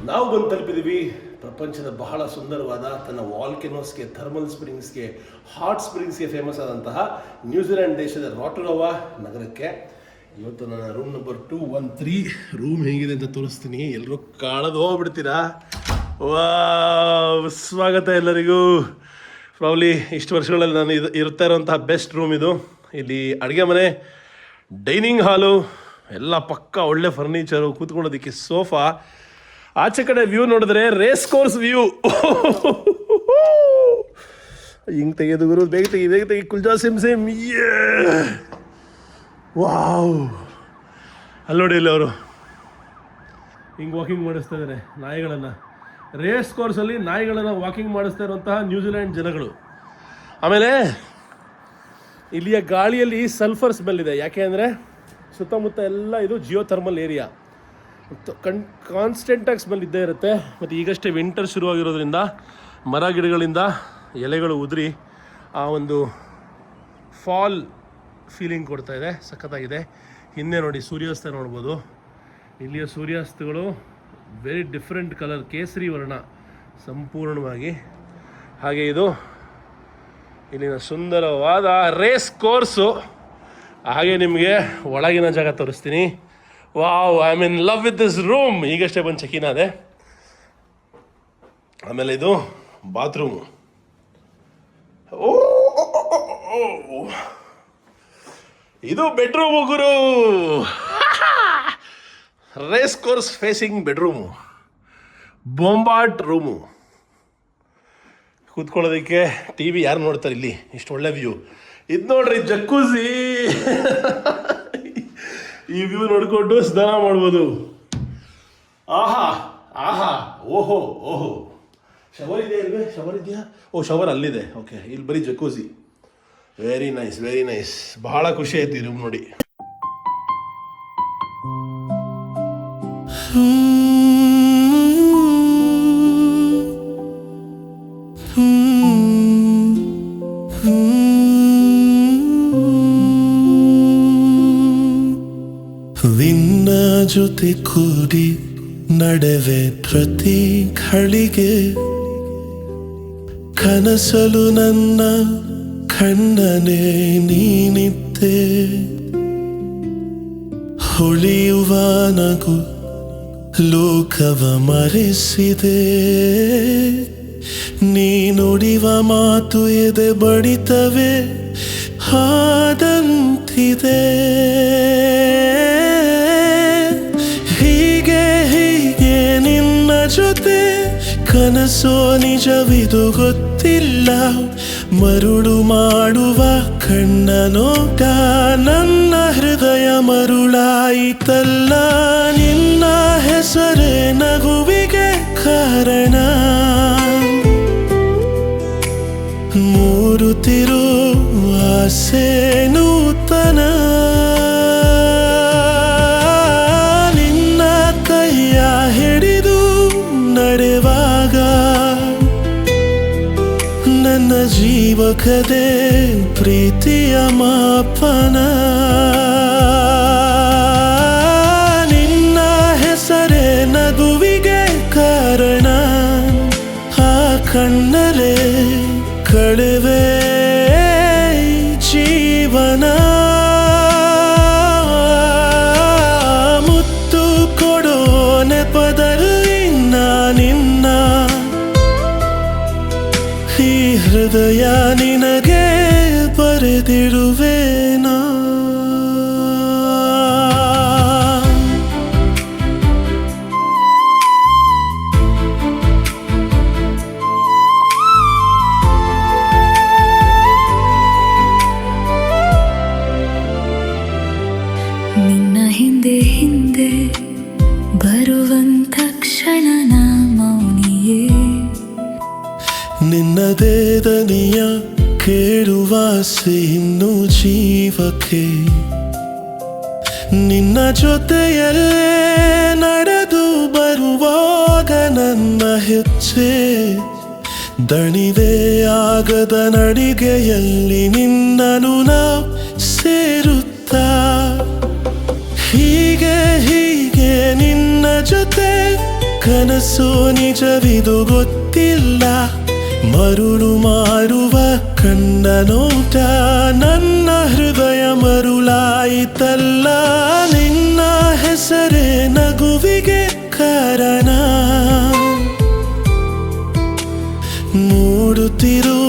ನಾವು ಬಂದು ತಲುಪಿದ್ದೀವಿ ಪ್ರಪಂಚದ ಬಹಳ ಸುಂದರವಾದ ತನ್ನ ವಾಲ್ಕೆನೋಸ್ಗೆ, ಥರ್ಮಲ್ ಸ್ಪ್ರಿಂಗ್ಸ್ಗೆ, ಹಾಟ್ ಸ್ಪ್ರಿಂಗ್ಸ್ಗೆ ಫೇಮಸ್ ಆದಂತಹ ನ್ಯೂಜಿಲೆಂಡ್ ದೇಶದ ರಾಟೊರವಾ ನಗರಕ್ಕೆ. ಇವತ್ತು ನನ್ನ ರೂಮ್ ನಂಬರ್ 213 ರೂಮ್ ಹೇಗಿದೆ ಅಂತ ತೋರಿಸ್ತೀನಿ. ಎಲ್ಲರೂ ಕಾಳದು ಹೋಗ್ಬಿಡ್ತೀರಾ. ಸ್ವಾಗತ ಎಲ್ಲರಿಗೂ. ಪ್ರಾಬ್ಲಿ ಇಷ್ಟು ವರ್ಷಗಳಲ್ಲಿ ನಾನು ಇರ್ತಾ ಇರೋಂತಹ ಬೆಸ್ಟ್ ರೂಮ್ ಇದು. ಇಲ್ಲಿ ಅಡುಗೆ ಮನೆ, ಡೈನಿಂಗ್ ಹಾಲು ಎಲ್ಲ ಪಕ್ಕ ಒಳ್ಳೆ ಫರ್ನಿಚರು, ಕೂತ್ಕೊಳ್ಳೋದಕ್ಕೆ ಸೋಫಾ. ಆಚೆ ಕಡೆ ವ್ಯೂ ನೋಡಿದ್ರೆ ರೇಸ್ ಕೋರ್ಸ್ ವ್ಯೂ. ಹಿಂಗೆ ತೆಗೆದು ಗುರು, ಬೇಗ ತೆಗಿ ಕುಲ್ಜಾ ಸಿಮ್ ವಾವ್. ಅಲ್ಲಿ ನೋಡಿ ಇಲ್ಲಿ ಅವರು ಹಿಂಗೆ ವಾಕಿಂಗ್ ಮಾಡಿಸ್ತಾ ಇದ್ದಾರೆ ನಾಯಿಗಳನ್ನು. ರೇಸ್ ಕೋರ್ಸಲ್ಲಿ ನಾಯಿಗಳನ್ನು ವಾಕಿಂಗ್ ಮಾಡಿಸ್ತಾ ಇರುವಂತಹ ನ್ಯೂಜಿಲೆಂಡ್ ಜನಗಳು. ಆಮೇಲೆ ಇಲ್ಲಿಯ ಗಾಳಿಯಲ್ಲಿ ಸಲ್ಫರ್ ಸ್ಮೆಲ್ ಇದೆ. ಯಾಕೆ ಅಂದರೆ ಸುತ್ತಮುತ್ತ ಎಲ್ಲ ಇದು ಜಿಯೋ ಥರ್ಮಲ್ ಏರಿಯಾ. ಕಾನ್ಸ್ಟೆಂಟಾಗಿ ಸ್ಮೆಲ್ ಇದ್ದೇ ಇರುತ್ತೆ. ಮತ್ತು ಈಗಷ್ಟೇ ವಿಂಟರ್ ಶುರುವಾಗಿರೋದ್ರಿಂದ ಮರ ಗಿಡಗಳಿಂದ ಎಲೆಗಳು ಉದುರಿ ಆ ಒಂದು ಫಾಲ್ ಫೀಲಿಂಗ್ ಕೊಡ್ತಾ ಇದೆ. ಸಖತ್ತಾಗಿದೆ. ಹಿಂದೆ ನೋಡಿ ಸೂರ್ಯಾಸ್ತ ನೋಡ್ಬೋದು. ಇಲ್ಲಿಯ ಸೂರ್ಯಾಸ್ತಗಳು ವೆರಿ ಡಿಫ್ರೆಂಟ್ ಕಲರ್, ಕೇಸರಿ ವರ್ಣ ಸಂಪೂರ್ಣವಾಗಿ. ಹಾಗೆ ಇದು ಇಲ್ಲಿನ ಸುಂದರವಾದ ರೇಸ್ ಕೋರ್ಸು. ಹಾಗೆ ನಿಮಗೆ ಒಳಗಿನ ಜಾಗ ತೋರಿಸ್ತೀನಿ. Wow, I am in love with this room. ಈಗಷ್ಟೇ ಬಂದು ಚೆಕ್ ಇನ್ ಆದೆ. ಆಮೇಲೆ ಇದು ಬಾತ್ರೂಮು. ಓ, ಇದು ಬೆಡ್ರೂಮು ಗುರು. ರೇಸ್ ಕೋರ್ಸ್ ಫೇಸಿಂಗ್ ಬೆಡ್ರೂಮು, ಬೊಂಬಾಟ್ ರೂಮು. ಕೂತ್ಕೊಳ್ಳೋದಕ್ಕೆ ಟಿ ವಿ ಯಾರು ನೋಡ್ತಾರೆ ಇಲ್ಲಿ? ಇಷ್ಟು ಒಳ್ಳೆ ವ್ಯೂ. ಇದು ನೋಡ್ರಿ ಜಕ್ಕೂಸಿ. ಈ ವ್ಯೂ ನೋಡಿಕೊಂಡು ಸ್ನಾನ ಮಾಡ್ಬೋದು. ಆಹಾ ಆಹಾ, ಓಹೋ ಓಹೋ. ಶವರ್ ಇದೆಯಾ ಇಲ್ವೇ? ಶವರ್ ಇದೆಯಾ? ಓ, ಶವರ್ ಅಲ್ಲಿದೆ. ಓಕೆ, ಇಲ್ಲಿ ಬರೀ jacuzzi. Very nice, very nice. ಬಹಳ ಖುಷಿ ಆಯ್ತು ಈ ರೂಮ್ ನೋಡಿ. ನಿನ್ನ ಜೊತೆ ಕೂಡಿ ನಡೆವೆ ಪ್ರತಿ ಘಳಿಗೆ, ಕನಸಲು ನನ್ನ ಕಣ್ಣನೆ ನೀನಿದ್ದೆ. ಹೊಳೆಯುವ ನಗು ಲೋಕವ ಮರೆಸಿದೆ, ನೀ ನುಡಿವ ಮಾತು ಎದೆ ಬಡಿತವೆ ಆದಂತಿದೆ. ಹೀಗೆ ಹೀಗೆ ನಿನ್ನ ಜೊತೆ ಕನಸೋ ನಿಜವಿದು ಗೊತ್ತಿಲ್ಲ. ಮರುಳು ಮಾಡುವ ಕಣ್ಣ ನೋಟ ನನ್ನ ಹೃದಯ ಮರುಳಾಯಿತಲ್ಲ. ನಿನ್ನ ಹೆಸರೇ ನಗುವಿಗೆ ಕಾರಣ. ಮೂರುತ್ತಿರೋ ಆಸೆ ನೂತನ. ನಿನ್ನ ಕೈಯ ಹಿಡಿದು ನಡೆವಾಗ ನನ್ನ ಜೀವಕದೆ ಪ್ರೀತಿಯ ಮಾಪನ. ನಿನ್ನ ಹೆಸರೇ ನಗುವಿಗೆ ಕಾರಣ. ಆ ಕಣ್ಣಲೆ ಕಳೆವೆ ಜೀವನ. ಮುತ್ತು ಕೊಡೋ ನೆಪದಲ್ಲಿ ನಿನ್ನ ಈ ಹೃದಯ ನಿನಗೆ ಬರೆದಿರುವೇನಾ. ನಿನ್ನ ಹಿಂದೆ ಹಿಂದೆ ಬರುವಂತ ಕ್ಷಣ ನಾ ಮೌನಿಯೇ. ನಿನ್ನದೇ ದನಿಯ ಕೇಳುವಾಸೆ ಇನ್ನು ಜೀವಕ್ಕೆ. ನಿನ್ನ ಜೊತೆಯಲ್ಲೇ ನಡೆದು ಬರುವಾಗ ನನ್ನ ಹೆಜ್ಜೆ ದಣಿವೆ ಆಗದ ನಡಿಗೆಯಲ್ಲಿ ನಿನ್ನನು ನಾವು ಸೇರುತ್ತಾ. ಹೀಗೆ ಹೀಗೆ ನಿನ್ನ ಜೊತೆ ಕನಸು ನಿಜವಿದು ಗೊತ್ತಿಲ್ಲ, ಮರುಳು ಮಾರುವ ಕಂಡ ನೋಟ ನನ್ನ ಹೃದಯ ಮರುಳಾಯಿತಲ್ಲ. ನಿನ್ನ ಹೆಸರೇ ನಗುವಿಗೆ ಕಾರಣ, ಮೂಡುತ್ತಿರೋ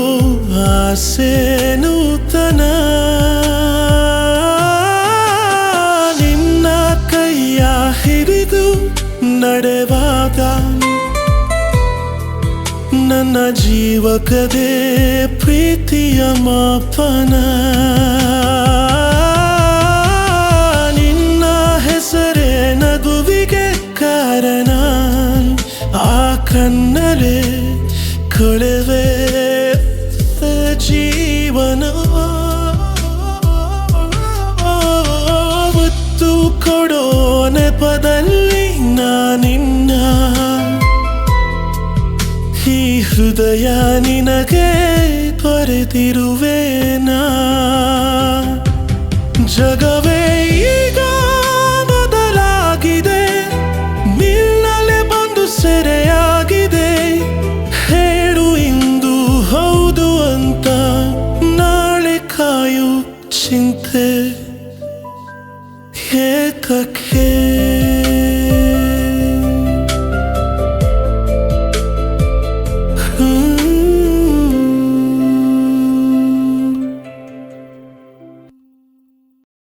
ಆಸೆ ನೂತನ. ನಿನ್ನ ಕೈಯ ಹಿಡಿದು ನಡೆವಾಗ ನನ್ನ ಜೀವಕದೇ ಪ್ರೀತಿಯ ಮಾಪನ. ನಿನ್ನ ಹೆಸರೇ ನಗುವಿಗೆ ಕಾರಣ, ಆ ಕಣ್ಣಲೆ ಕೊಳೆವೆ ಜೀವನ. ಒತ್ತು ಕೊಡೋ ನೆಪದಲ್ಲಿ ನಾನಿನ್ನ, ಈ ಹೃದಯ ನಿನಗೆ ತೊರೆದಿರುವೇನಾ. ಜಗವೇ